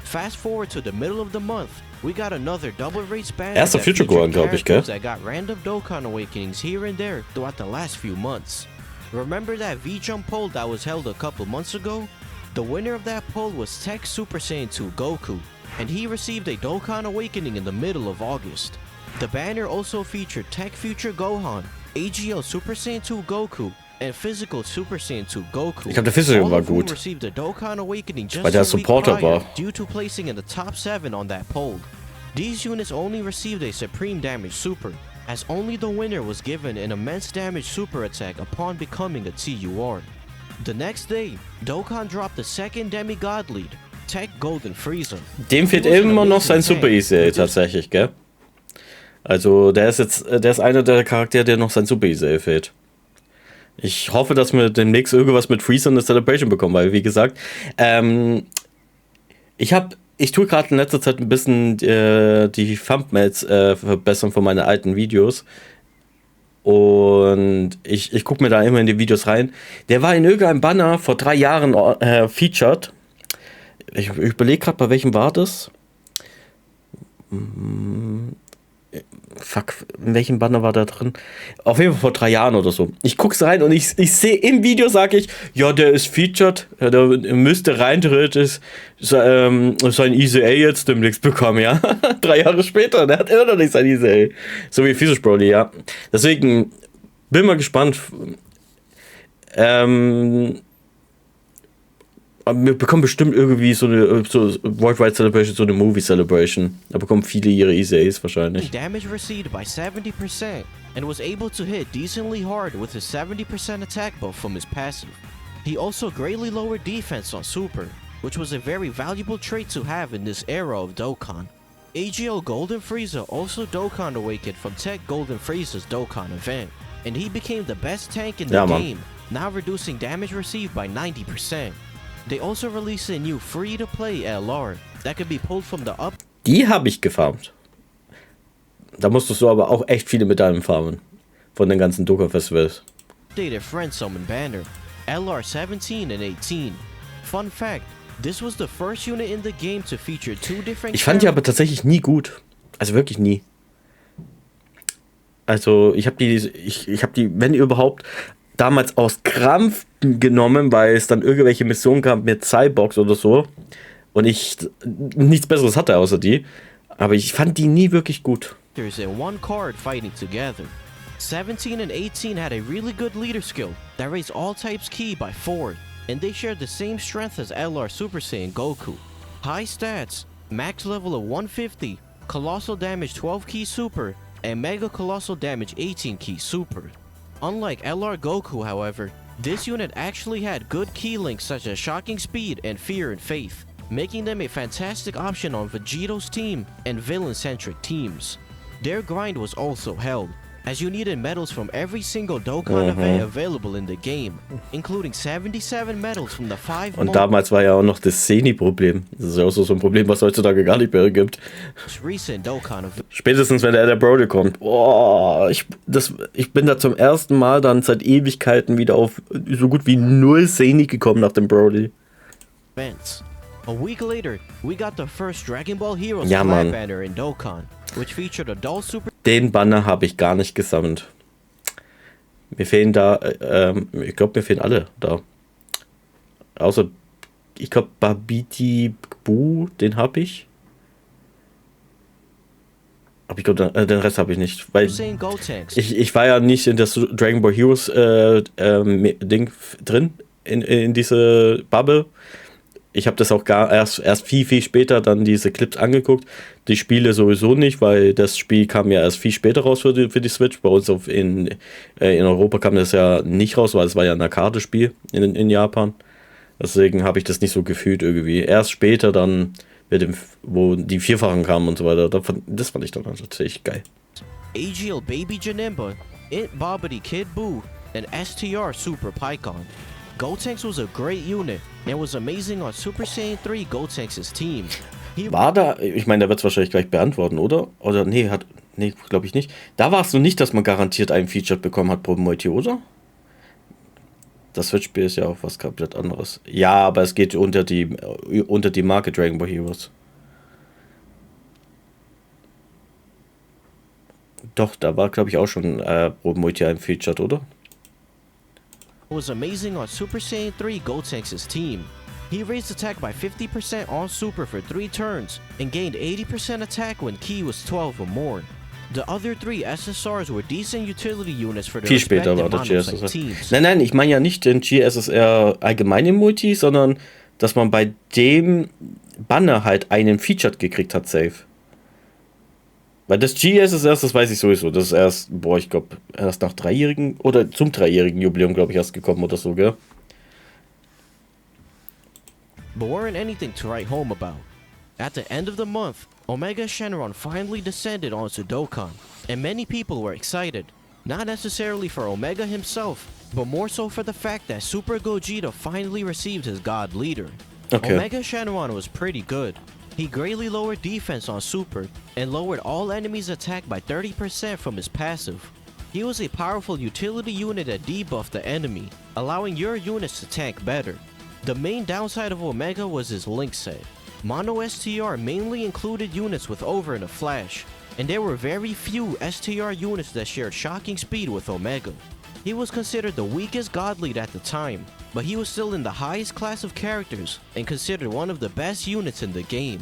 Fast forward to the middle of the month, we got another double race banner Erster Future Gohan, glaube ich, gell? that got random Dokkan awakenings here and there throughout the last few months. Remember that V-Jump poll that was held a couple months ago? The winner of that poll was Tech Super Saiyan 2 Goku, and he received a Dokkan awakening in the middle of August. The banner also featured Tech Future Gohan, AGL Super Saiyan 2 Goku, and Physical Super Saiyan 2 Goku. Ich glaube, der Physical war gut, received a Dokkan awakening just weil der Supporter war. Due to placing in the top 7 on that poll. These units only received a Supreme Damage Super, as only the winner was given an immense damage super attack upon becoming a TUR. The next day, Dokkan dropped the second Demigod lead, Tech Golden Frieza. Dem fehlt immer noch sein Super Easy tatsächlich, gell? Also der ist einer der Charaktere, der noch sein Super Easy fehlt. Ich hoffe, dass wir demnächst irgendwas mit Freezer und der Celebration bekommen, weil wie gesagt, ich tue gerade in letzter Zeit ein bisschen die Thumbnails verbessern von meinen alten Videos. Und ich gucke mir da immer in die Videos rein. Der war in irgendeinem Banner vor 3 Jahren featured. Ich überlege gerade, bei welchem war das? Fuck, in welchem Banner war da drin? Auf jeden Fall vor 3 Jahren oder so. Ich guck's rein und ich sehe im Video, sage ich, ja, der ist featured, der müsste rein theoretisch sein EZA jetzt demnächst bekommen, ja. 3 Jahre später, der hat immer noch nicht sein EZA. So wie Physisch Broly, ja. Deswegen bin mal gespannt. Aber wir bekommen bestimmt irgendwie so eine Worldwide Celebration, so eine Movie Celebration. Da bekommen viele ihre Easter Eggs wahrscheinlich. Damage received by 70% and was able to hit decently hard with his 70% attack buff from his passive. He also greatly lowered defense on Super, which was a very valuable trait to have in this era of Dokkan. AGL Golden Frieza also Dokkan awakened from Tech Golden Frieza's Dokkan event, and he became the best tank in the game, now reducing damage received by 90%. They also released a new free-to-play LR that could be pulled from the up. Die habe ich gefarmt. Da musstest du aber auch echt viele Medaillen farmen. Von den ganzen Dokkan-Festivals. Updated Friend Summon Banner, LR 17 and 18. Fun fact, this was the first unit in the game to feature two different. Ich fand die aber tatsächlich nie gut. Also wirklich nie. Also ich habe die, wenn überhaupt, damals aus Krampf genommen, weil es dann irgendwelche Missionen gab mit Cyborgs oder so. Und ich nichts Besseres hatte außer die. Aber ich fand die nie wirklich gut. In one card fighting together. 17 and 18 had a really good leader skill that raised all types ki by 4, and they shared the same strength as LR Super Saiyan Goku. High stats, max level of 150, colossal damage 12 ki super, and mega colossal damage 18 ki super. Unlike LR Goku, however, this unit actually had good key links such as shocking speed and fear and faith, making them a fantastic option on Vegeto's team and villain-centric teams. Their grind was also held, as you needed medals from every single Dokkan event available in the game, including 77 medals from the 5 Und damals war ja auch noch das Seni-Problem. Das ist ja auch so ein Problem, was heutzutage gar nicht mehr gibt. recent Dokkan events. Spätestens, wenn der Brody kommt. Boah, ich bin da zum ersten Mal dann seit Ewigkeiten wieder auf so gut wie 0 Seni gekommen nach dem Brody. A week later, we got the first Dragon Ball Heroes Ja, Mann. banner in Dokkan, which featured a dull super. Den Banner habe ich gar nicht gesammelt. Mir fehlen da, ich glaube, mir fehlen alle da. Außer, ich glaube, Babidi Bu, den habe ich. Aber ich glaube, den Rest habe ich nicht. Weil ich war ja nicht in das Dragon Ball Heroes Ding drin, in diese Bubble. Ich habe das auch erst viel später dann diese Clips angeguckt. Die Spiele sowieso nicht, weil das Spiel kam ja erst viel später raus für die Switch. Bei uns in Europa kam das ja nicht raus, weil es war ja ein Arcade-Spiel in Japan. Deswegen habe ich das nicht so gefühlt irgendwie. Erst später dann, wo die Vierfachen kamen und so weiter, das fand ich dann tatsächlich geil. AGL Baby Janemba, Int Bobbity Kid Buu, and STR Super Pycon. Gotenks was a great unit and was amazing on Super Saiyan 3 Gotenks' team. War da, ich meine, da wird es wahrscheinlich gleich beantworten, oder? Oder nee, glaube ich nicht. Da war es noch nicht, dass man garantiert einen Featured bekommen hat pro Multi, oder? Das Switch-Spiel ist ja auch was komplett anderes. Ja, aber es geht unter die Marke Dragon Ball Heroes. Doch, da war, glaube ich, auch schon pro Multi ein Featured, oder? Was amazing on Super Saiyan 3 Gotenks' team. He raised attack by 50% on Super for 3 turns and gained 80% attack when Ki was 12 or more. The other 3 SSRs were decent utility units for their Viel später war respective der monocyte GSSR. teams. Nein, ich meine ja nicht den GSSR allgemein im Multi, sondern dass man bei dem Banner halt einen Featured gekriegt hat, safe. Weil das GSSR, das weiß ich sowieso, das ist erst, ich glaube, erst nach 3-jährigen oder zum 3-jährigen Jubiläum, glaube ich, erst gekommen oder so, gell? But weren't anything to write home about. At the end of the month, Omega Shenron finally descended onto Dokkan, and many people were excited. Not necessarily for Omega himself, but more so for the fact that Super Gogeta finally received his god leader. Okay. Omega Shenron was pretty good. He greatly lowered defense on Super, and lowered all enemies' attack by 30% from his passive. He was a powerful utility unit that debuffed the enemy, allowing your units to tank better. The main downside of Omega was his link set. Mono STR mainly included units with over and a flash, and there were very few STR units that shared shocking speed with Omega. He was considered the weakest god lead at the time, but he was still in the highest class of characters and considered one of the best units in the game.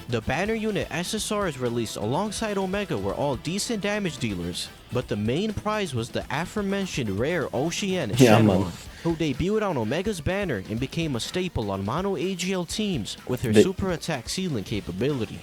The banner unit SSRs released alongside Omega were all decent damage dealers, but the main prize was the aforementioned rare Ocean Ja, Shenron, Mann. who debuted on Omega's banner and became a staple on Mono AGL teams with her super attack ceiling capability.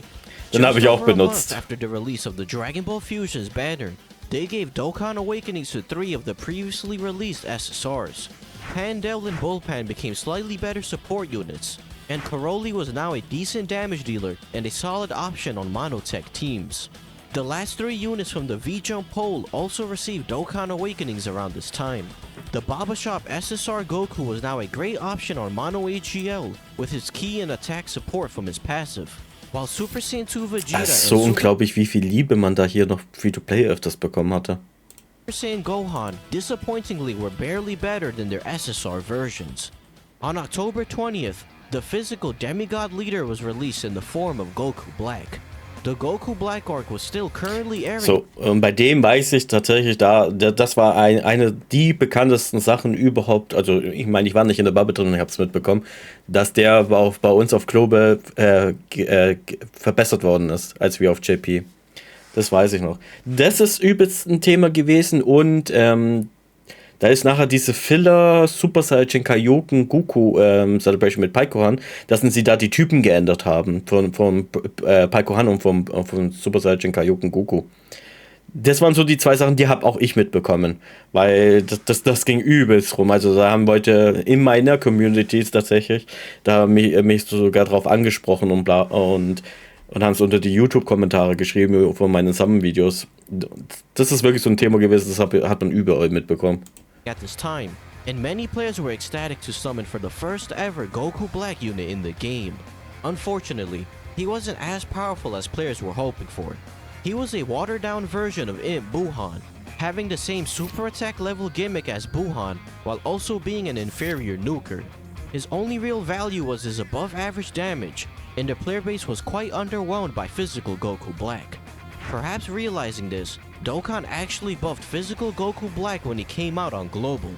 Den habe ich auch over a month benutzt. after the release of the Dragon Ball Fusion's banner, they gave Dokkan Awakenings to 3 of the previously released SSRs. Pandel and Bullpan became slightly better support units, and Karoli was now a decent damage dealer and a solid option on Monotech teams. The last 3 units from the V-Jump poll also received Dokkan Awakenings around this time. The Baba Shop SSR Goku was now a great option on Mono AGL with his key and attack support from his passive. While Super Saiyan 2 Vegeta Das ist so unglaublich, wie viel Liebe man da hier noch Free-to-Play öfters bekommen hatte. Super Saiyan Gohan disappointingly were barely better than their SSR versions. On October 20th, the physical Demigod Leader was released in the form of Goku Black. The Goku Black Arc was still currently airing. So, bei dem weiß ich tatsächlich, das war eine die bekanntesten Sachen überhaupt. Also, ich meine, ich war nicht in der Bubble drin und ich habe es mitbekommen, dass der bei uns auf Globe verbessert worden ist, als wir auf JP. Das weiß ich noch. Das ist übelst ein Thema gewesen und da ist nachher diese Filler Super Saiyan Kaioken Goku Celebration mit Paikohan, dass sie da die Typen geändert haben von Paikohan und vom Super Saiyan Kaioken Goku. Das waren so die 2 Sachen, die habe auch ich mitbekommen, weil das ging übelst rum. Also da haben Leute in meiner Community tatsächlich, da haben mich sogar drauf angesprochen und haben es unter die YouTube-Kommentare geschrieben von meinen Summon-Videos. Das ist wirklich so ein Thema gewesen, das hat man überall mitbekommen. At this time, and many players were ecstatic to summon for the first ever Goku Black unit in the game. Unfortunately, he wasn't as powerful as players were hoping for. He was a watered down version of Imp Buhan, having the same super attack level gimmick as Buhan, while also being an inferior nuker. His only real value was his above average damage, and the player base was quite underwhelmed by physical Goku Black. Perhaps realizing this, Dokkan actually buffed physical Goku Black when he came out on Global.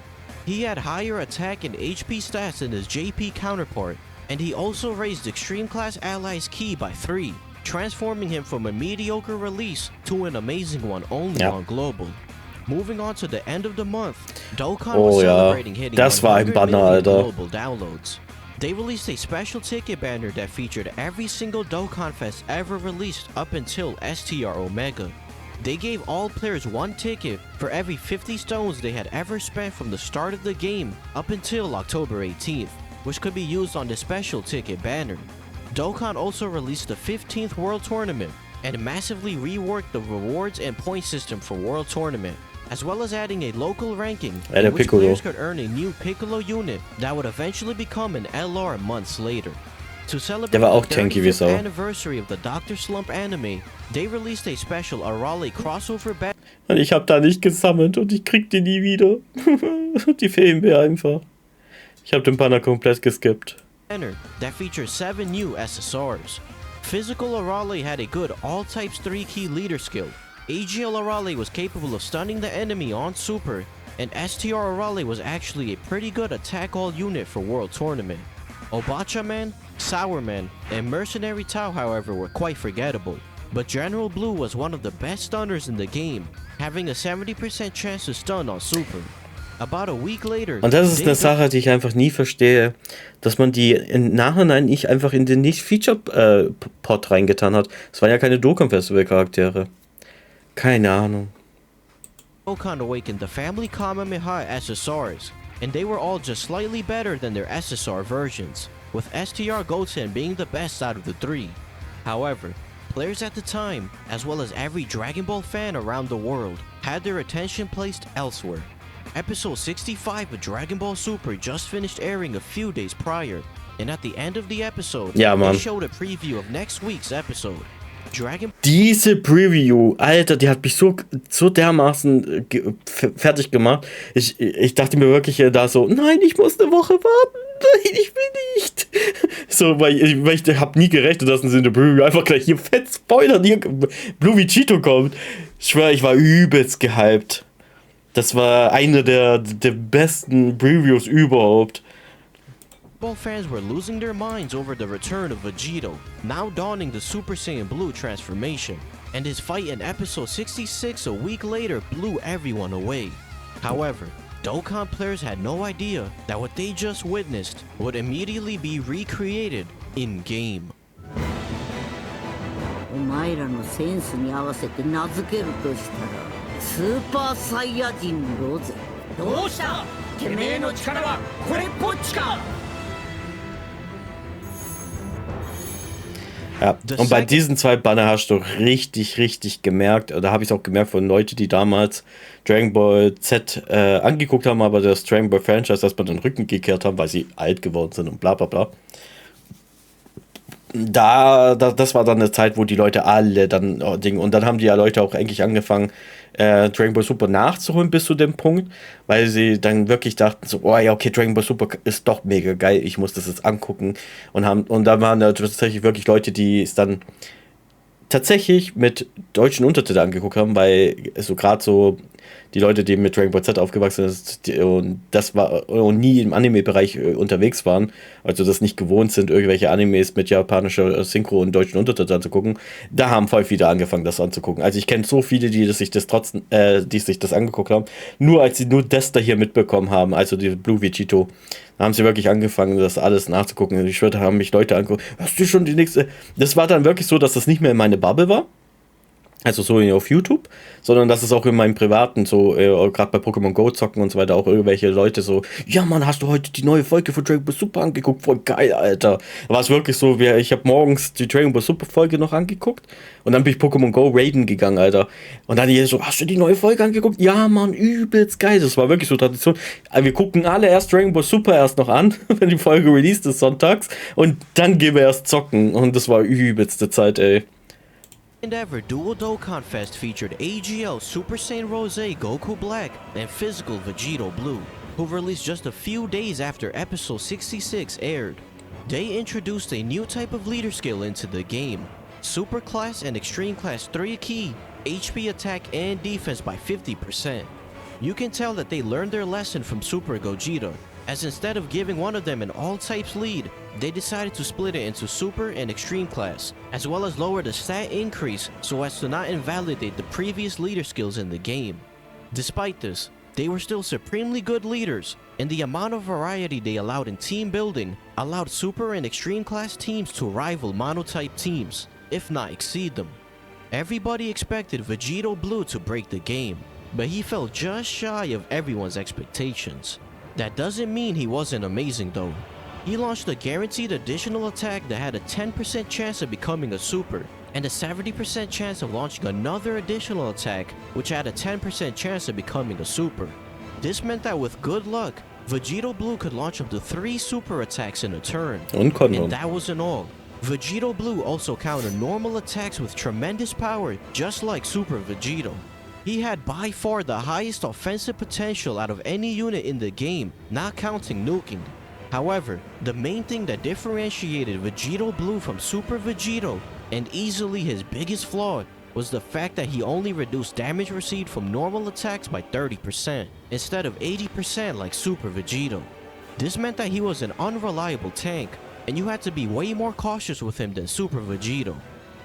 He had higher attack and HP stats than his JP counterpart, and he also raised Extreme Class Ally's ki by 3, transforming him from a mediocre release to an amazing one only on Global. Moving on to the end of the month, Dokkan was celebrating hitting 100 million global downloads. They released a special ticket banner that featured every single Dokkan Fest ever released up until STR Omega. They gave all players 1 ticket for every 50 stones they had ever spent from the start of the game up until October 18th, which could be used on the special ticket banner. Dokkan also released the 15th World Tournament and massively reworked the rewards and point system for World Tournament, as well as adding a local ranking in which players could earn a new Piccolo unit that would eventually become an LR months later. To celebrate the 35th anniversary of the Dr. Slump anime, they released a special Arale crossover banner. Und ich habe da nicht gesammelt und ich krieg die nie wieder. Die fehlen mir einfach. Ich habe den Banner komplett geskippt. That features 7 new SSRs. Physical Arale had a good all types 3 key leader skill. AGL Arale was capable of stunning the enemy on Super, and STR Arale was actually a pretty good attack all unit for World Tournament. Obacha Man, Sour Man, and Mercenary Tao, however, were quite forgettable, but General Blue was one of the best stunners in the game, having a 70% chance to stun on Super. About a week later, und das ist eine Sache, die ich einfach nie verstehe, dass man die im Nachhinein nicht einfach in den Nicht-Feature-Pod reingetan hat. Es waren ja keine Dokkan-Festival-Charaktere. Keine Ahnung. Dokkan awakened the family Kamehameha SSRs, and they were all just slightly better than their SSR versions, with STR Goten being the best out of the 3. However, players at the time, as well as every Dragon Ball fan around the world, had their attention placed elsewhere. Episode 65 of Dragon Ball Super just finished airing a few days prior, and at the end of the episode, they showed a preview of next week's episode. Diese Preview, Alter, die hat mich so dermaßen fertig gemacht. Ich dachte mir wirklich da so, nein, ich muss eine Woche warten. Nein, ich will nicht. So, weil ich habe nie gerechnet, dass in der Preview einfach gleich hier fett spoilern, hier Blue Vegito kommt. Ich schwöre, ich war übelst gehypt. Das war eine der besten Previews überhaupt. Fans were losing their minds over the return of Vegito, now donning the Super Saiyan Blue transformation, and his fight in episode 66 a week later blew everyone away. However, Dokkan players had no idea that what they just witnessed would immediately be recreated in-game. お前らのセンスに合わせて名付けるとしたらスーパーサイヤ人ロゼ。どうした？てめえの力はこれっぽっちか？ Ja, und bei diesen zwei Banner hast du richtig gemerkt, da habe ich es auch gemerkt von Leuten, die damals Dragon Ball Z angeguckt haben, aber das Dragon Ball Franchise, dass man den Rücken gekehrt haben, weil sie alt geworden sind und bla bla bla. Das war dann eine Zeit, wo die Leute alle dann und dann haben die ja Leute auch eigentlich angefangen, Dragon Ball Super nachzuholen bis zu dem Punkt, weil sie dann wirklich dachten so, oh ja, okay, Dragon Ball Super ist doch mega geil, ich muss das jetzt angucken und da waren da tatsächlich wirklich Leute, die es dann tatsächlich mit deutschen Untertiteln angeguckt haben, weil so gerade so die Leute, die mit Dragon Ball Z aufgewachsen sind und nie im Anime-Bereich unterwegs waren, also das nicht gewohnt sind, irgendwelche Animes mit japanischer Synchro und deutschen Untertiteln anzugucken, da haben voll viele angefangen, das anzugucken. Also ich kenne so viele, die sich das angeguckt haben, als sie nur das da hier mitbekommen haben, also die Blue Vegito, da haben sie wirklich angefangen, das alles nachzugucken. Ich schwöre, da haben mich Leute angeguckt, hast du schon die nächste? Das war dann wirklich so, dass das nicht mehr in meine Bubble war. Also so auf YouTube, sondern dass es auch in meinem privaten, so gerade bei Pokémon Go zocken und so weiter, auch irgendwelche Leute so, ja Mann, hast du heute die neue Folge von Dragon Ball Super angeguckt? Voll geil, Alter. Da war es wirklich so, ich habe morgens die Dragon Ball Super Folge noch angeguckt und dann bin ich Pokémon Go raiden gegangen, Alter. Und dann hier so, hast du die neue Folge angeguckt? Ja Mann, übelst geil. Das war wirklich so Tradition. Wir gucken alle erst Dragon Ball Super erst noch an, wenn die Folge released ist sonntags und dann gehen wir erst zocken und das war übelste Zeit, ey. Endeavor Dual Dokkan Fest featured AGL Super Saiyan Rose Goku Black and Physical Vegito Blue, who released just a few days after episode 66 aired. They introduced a new type of leader skill into the game, Super Class and Extreme Class 3 key, HP attack and defense by 50%. You can tell that they learned their lesson from Super Gogeta, as instead of giving one of them an all types lead, they decided to split it into Super and Extreme Class, as well as lower the stat increase so as to not invalidate the previous leader skills in the game. Despite this, they were still supremely good leaders, and the amount of variety they allowed in team building allowed Super and Extreme Class teams to rival monotype teams, if not exceed them. Everybody expected Vegito Blue to break the game, but he fell just shy of everyone's expectations. That doesn't mean he wasn't amazing though. He launched a guaranteed additional attack that had a 10% chance of becoming a super, and a 70% chance of launching another additional attack, which had a 10% chance of becoming a super. This meant that with good luck, Vegito Blue could launch up to 3 super attacks in a turn. And that wasn't all. Vegito Blue also countered normal attacks with tremendous power, just like Super Vegito. He had by far the highest offensive potential out of any unit in the game, not counting nuking. However, the main thing that differentiated Vegito Blue from Super Vegito, and easily his biggest flaw, was the fact that he only reduced damage received from normal attacks by 30%, instead of 80% like Super Vegito. This meant that he was an unreliable tank, and you had to be way more cautious with him than Super Vegito.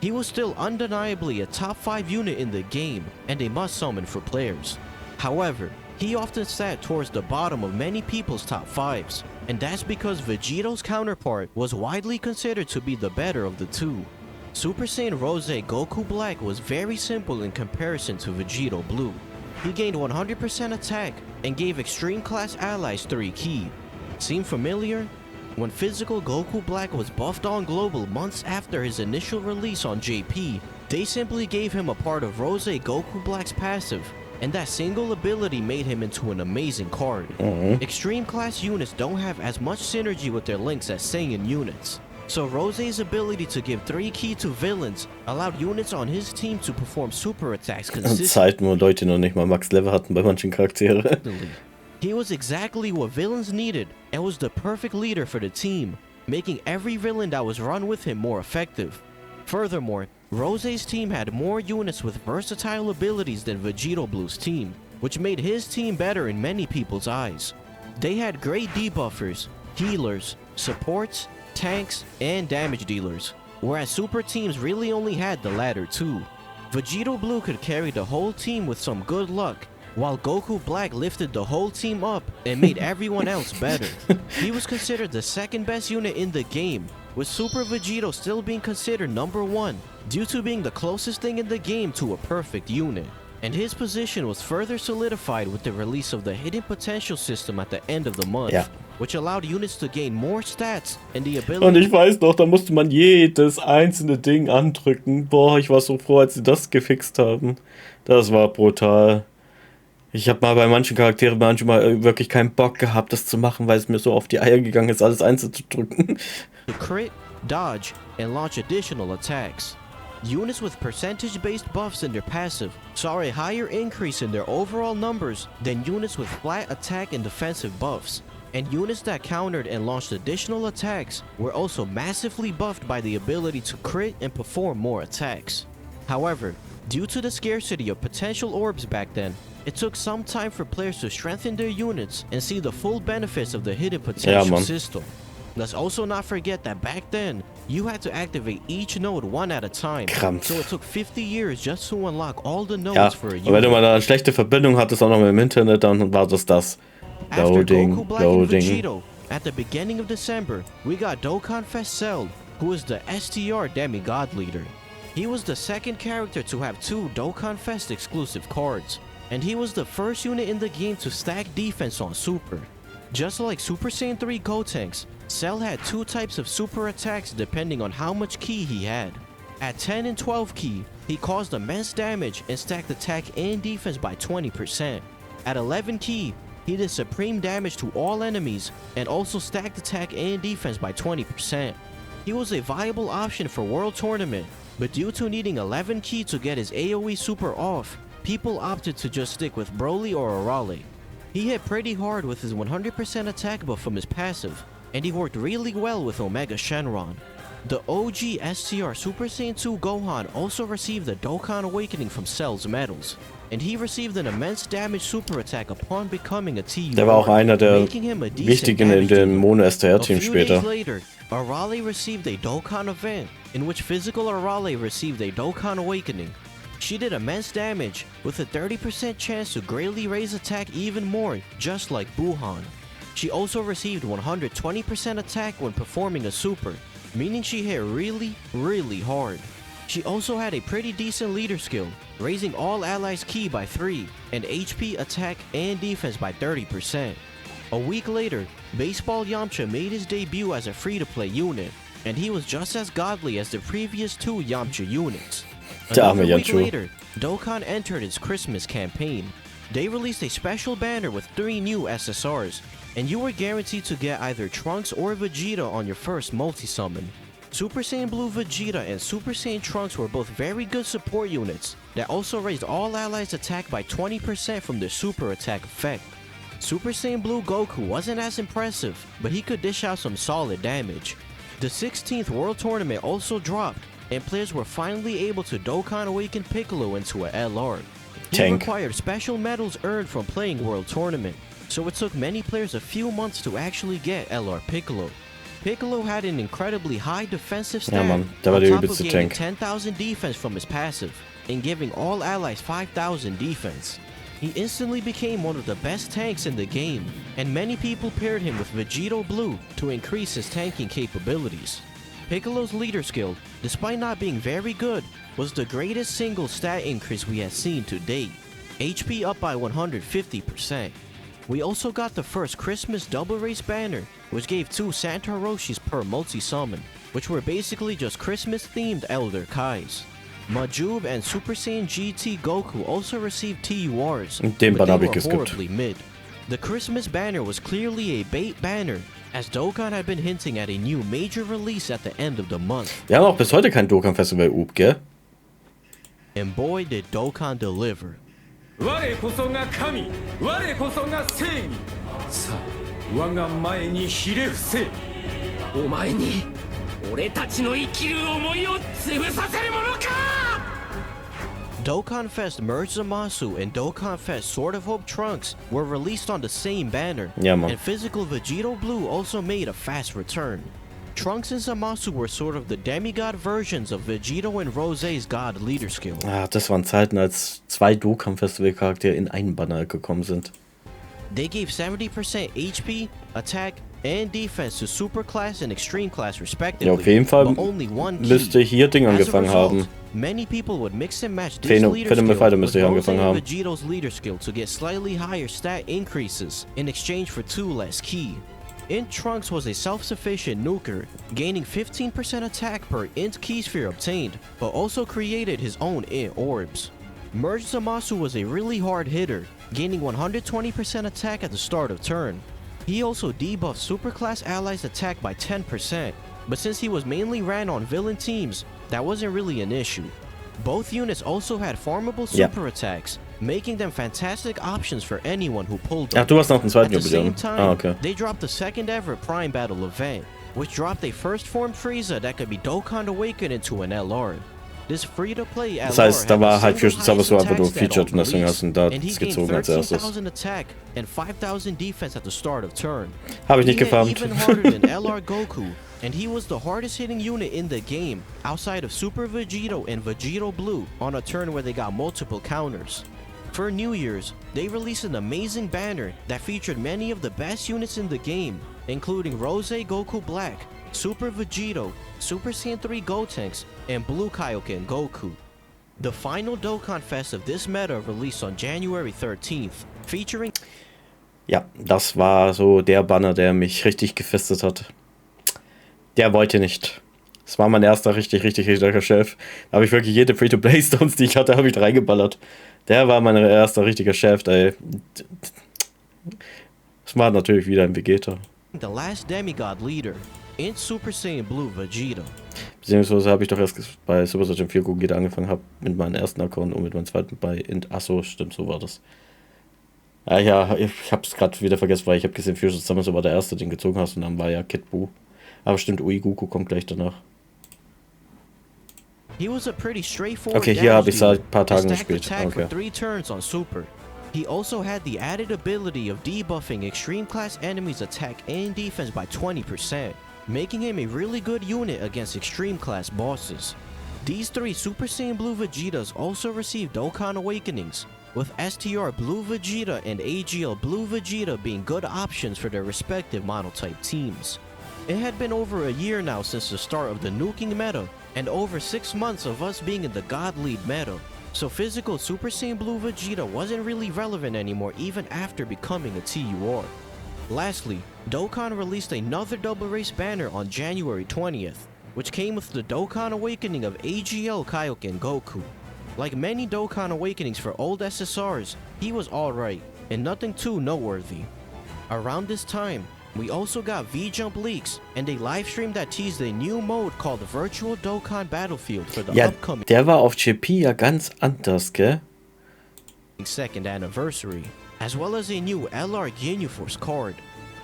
He was still undeniably a top 5 unit in the game, and a must summon for players. However, he often sat towards the bottom of many people's top 5s, and that's because Vegito's counterpart was widely considered to be the better of the two. Super Saiyan Rose Goku Black was very simple in comparison to Vegito Blue. He gained 100% attack and gave extreme class allies 3 ki. Seem familiar? When Physical Goku Black was buffed on Global months after his initial release on JP, they simply gave him a part of Rose Goku Black's passive, and that single ability made him into an amazing card. Extreme class units don't have as much synergy with their links as Saiyan units, so Rose's ability to give 3 ki to villains allowed units on his team to perform super attacks consistently. Zeiten, wo Leute noch nicht mal Max Level hatten bei manchen Charaktere. He was exactly what villains needed and was the perfect leader for the team, making every villain that was run with him more effective. Furthermore, Rose's team had more units with versatile abilities than Vegito Blue's team, which made his team better in many people's eyes. They had great debuffers, healers, supports, tanks, and damage dealers, whereas super teams really only had the latter two. Vegito Blue could carry the whole team with some good luck, while Goku Black lifted the whole team up and made everyone else better. He was considered the second best unit in the game, with Super Vegito still being considered number 1 due to being the closest thing in the game to a perfect unit. And his position was further solidified with the release of the Hidden Potential system at the end of the month, which allowed units to gain more stats and the ability. Und ich weiß noch, da musste man jedes einzelne Ding andrücken. Boah, ich war so froh, als sie das gefixt haben. Das war brutal. Ich habe mal bei manchen Charakteren manchmal wirklich keinen Bock gehabt, das zu machen, weil es mir so auf die Eier gegangen ist, alles einzeln zu drücken. To crit, dodge, and launch additional attacks. Units with percentage-based buffs in their passive saw a higher increase in their overall numbers than units with flat attack and defensive buffs. And units that countered and launched additional attacks were also massively buffed by the ability to crit and perform more attacks. However, due to the scarcity of potential orbs back then, it took some time for players to strengthen their units and see the full benefits of the Hidden Potential system. Let's also not forget that back then, you had to activate each node one at a time. So it took 50 years just to unlock all the nodes for a unit. Und wenn du mal eine schlechte Verbindung hattest, auch noch mit dem Internet, dann war das. Loading. Vegito, at the beginning of December, we got Dokkan Fest Cell, who is the STR demigod leader. He was the second character to have 2 Dokkan Fest exclusive cards, and he was the first unit in the game to stack defense on Super. Just like Super Saiyan 3 Gotenks, Cell had 2 types of super attacks depending on how much ki he had. At 10 and 12 ki, he caused immense damage and stacked attack and defense by 20%. At 11 ki, he did supreme damage to all enemies and also stacked attack and defense by 20%. He was a viable option for World Tournament, but due to needing 11 ki to get his AoE super off, people opted to just stick with Broly or Arale. He hit pretty hard with his 100% attack buff from his passive, and he worked really well with Omega Shenron. The OG STR Super Saiyan 2 Gohan also received the Dokkan Awakening from Cell's medals, and he received an immense damage super attack upon becoming a TU. Der war auch einer der wichtigen in dem Mono-STR-Team später. Later, Arale received a Dokkan event, in which physical Arale received a Dokkan Awakening. She did immense damage, with a 30% chance to greatly raise attack even more, just like Buhan. She also received 120% attack when performing a super, meaning she hit really hard. She also had a pretty decent leader skill, raising all allies ki by 3, and HP, attack, and defense by 30%. A week later, Baseball Yamcha made his debut as a free-to-play unit, and he was just as godly as the previous 2 Yamcha units. Another week later, Dokkan entered its Christmas campaign. They released a special banner with 3 new SSRs, and you were guaranteed to get either Trunks or Vegeta on your first multi-summon. Super Saiyan Blue Vegeta and Super Saiyan Trunks were both very good support units that also raised all allies' attack by 20% from their super attack effect. Super Saiyan Blue Goku wasn't as impressive, but he could dish out some solid damage. The 16th World Tournament also dropped, and players were finally able to Dokkan Awaken Piccolo into a LR. He required special medals earned from playing World Tournament, so it took many players a few months to actually get LR Piccolo. Piccolo had an incredibly high defensive stat, on top of gaining 10,000 defense from his passive, and giving all allies 5,000 defense. He instantly became one of the best tanks in the game, and many people paired him with Vegito Blue to increase his tanking capabilities. Piccolo's leader skill, despite not being very good, was the greatest single stat increase we had seen to date. HP up by 150%. We also got the first Christmas double race banner, which gave 2 Santa Roshis per multi-summon, which were basically just Christmas-themed Elder Kais. Majub and Super Saiyan GT Goku also received TURs, but they were horribly mid. The Christmas banner was clearly a bait banner, as Dokkan had been hinting at a new major release at the end of the month. Wir haben auch bis heute kein Dokkan-Festival UB, gell? And boy did Dokkan deliver. 我こそが神、我こそが正義。さあ、我が前にひれ伏せ。お前に俺たちの生きる思いを潰させるものか。 Dokkan Fest Merge Zamasu and Dokkan Fest Sword of Hope Trunks were released on the same banner, and Physical Vegito Blue also made a fast return. Trunks and Zamasu were sort of the demigod versions of Vegito and Rose's God Leader Skill. Ah, das waren Zeiten, als 2 Dokkan-Festival-Charaktere in einen Banner gekommen sind. They gave 70% HP, attack, and defense to Super Class and Extreme Class respectively. Ja, auf jeden Fall but only one key. müsste hier Ding angefangen haben. Many people would mix and match this leader Fighter skill müsste with hier Rose angefangen and haben. Vegito's leader skill to get slightly higher stat increases in exchange for 2 less ki. Int Trunks was a self-sufficient nuker, gaining 15% attack per int ki sphere obtained, but also created his own int orbs. Merge Zamasu was a really hard hitter, gaining 120% attack at the start of turn. He also debuffed superclass allies' attack by 10%, but since he was mainly ran on villain teams, that wasn't really an issue. Both units also had farmable super attacks, making them fantastic options for anyone who pulled them. Ach, du hast noch ein At the zweites same Jubiläum. time, Ah, okay. they dropped the second ever Prime Battle event, which dropped a first form Frieza that could be Dokkan awakened into an LR. This free-to-play LR Das heißt, da war halt Fusion highest Zamasu einfach nur attack stat featured und on deswegen hast du ihn da and he gained gezogen als erstes. 13,000 attack and 5,000 defense at the start of turn. Habe ich nicht He hit gefarmt. even harder than LR Goku, and he was the hardest hitting unit in the game, outside of Super Vegito and Vegito Blue, on a turn where they got multiple counters. For New Year's, they released an amazing banner that featured many of the best units in the game, including Rose Goku Black, Super Vegito, Super Saiyan 3 Gotenks, and Blue Kaioken Goku. The final Dokkan Fest of this meta released on January 13th, featuring... Ja, das war so der Banner, der mich richtig gefestet hat. Der wollte nicht. Das war mein erster richtig richtiger Chef. Da habe ich wirklich jede Free-to-Play-Stones, die ich hatte, habe ich da reingeballert. Der war mein erster richtiger Chef, ey. Das war natürlich wieder ein Vegeta. The last demigod leader, in Super Saiyan Blue Vegeta. Beziehungsweise habe ich doch erst bei Super Saiyan 4 Gogeta angefangen, habe mit meinem ersten Account und mit meinem zweiten bei Int. Achso, stimmt, so war das. Ja, ich habe es gerade wieder vergessen, weil ich habe gesehen, Fusion Zamasu war der erste, den gezogen hast und dann war ja Kid Buu. Aber stimmt, Uiguku kommt gleich danach. He was a pretty straightforward Okay, hier habe ich seit ein damage paar Tagen dealer that gespielt. stacked attack Okay. for 3 turns on Super. He also had the added ability of debuffing extreme class enemies' attack and defense by 20%, making him a really good unit against extreme class bosses. These 3 Super Saiyan Blue Vegetas also received Dokkan Awakenings, with STR Blue Vegeta and AGL Blue Vegeta being good options for their respective monotype teams. It had been over a year now since the start of the nuking meta, and over 6 months of us being in the God Lead meta, so physical Super Saiyan Blue Vegeta wasn't really relevant anymore even after becoming a TUR. Lastly, Dokkan released another double race banner on January 20th, which came with the Dokkan Awakening of AGL Kaioken Goku. Like many Dokkan Awakenings for old SSRs, he was alright, and nothing too noteworthy. Around this time, we also got V-Jump leaks and a livestream that teased a new mode called Virtual Dokkan Battlefield for the Ja, upcoming der war auf GP ja ganz anders, gell? second anniversary, as well as a new LR Ginyu Force card.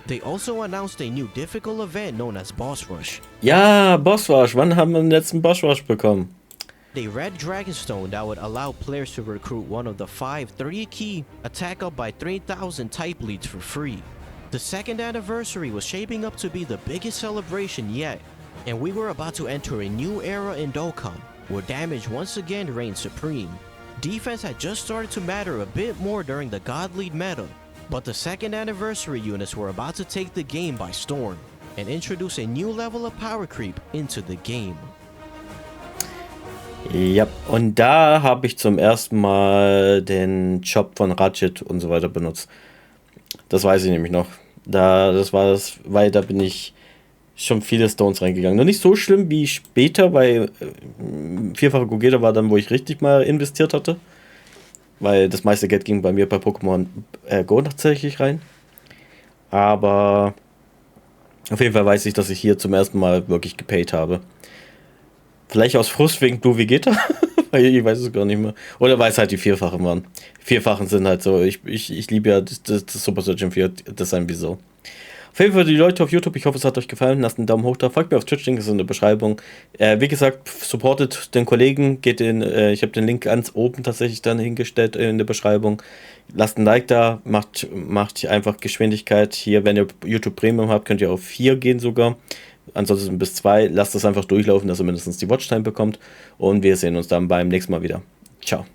They also announced a new difficult event known as Boss Rush. Ja, Boss Rush. Wann haben wir den letzten Boss Rush bekommen? A red Dragonstone that would allow players to recruit one of the 5 3-key attack up by 3,000 type leads for free. The second anniversary was shaping up to be the biggest celebration yet, and we were about to enter a new era in Dokkan, where damage once again reigned supreme. Defense had just started to matter a bit more during the God Lead meta, but the second anniversary units were about to take the game by storm, and introduce a new level of power creep into the game. Ja, und da habe ich zum ersten Mal den Job von Ratchet und so weiter benutzt. Das weiß ich nämlich noch. Das war das, weil da bin ich schon viele Stones reingegangen. Noch nicht so schlimm wie später, weil vierfache Gogeta war dann, wo ich richtig mal investiert hatte. Weil das meiste Geld ging bei mir bei Pokémon Go tatsächlich rein. Aber auf jeden Fall weiß ich, dass ich hier zum ersten Mal wirklich gepaid habe. Vielleicht aus Frust wegen Blue Vegeta? Weil ich weiß es gar nicht mehr. Oder weil es halt die Vierfachen waren. Vierfachen sind halt so. Ich liebe ja das Super Saiyan 4 Design wieso. Auf jeden Fall die Leute auf YouTube, ich hoffe es hat euch gefallen, lasst einen Daumen hoch da, folgt mir auf Twitch, Link ist in der Beschreibung. Wie gesagt, supportet den Kollegen, geht ich habe den Link ganz oben tatsächlich dann hingestellt in der Beschreibung. Lasst ein Like da, macht einfach Geschwindigkeit. Hier, wenn ihr YouTube Premium habt, könnt ihr auf 4 gehen sogar. ansonsten bis 2. Lasst das einfach durchlaufen, dass ihr mindestens die Watchtime bekommt. Und wir sehen uns dann beim nächsten Mal wieder. Ciao.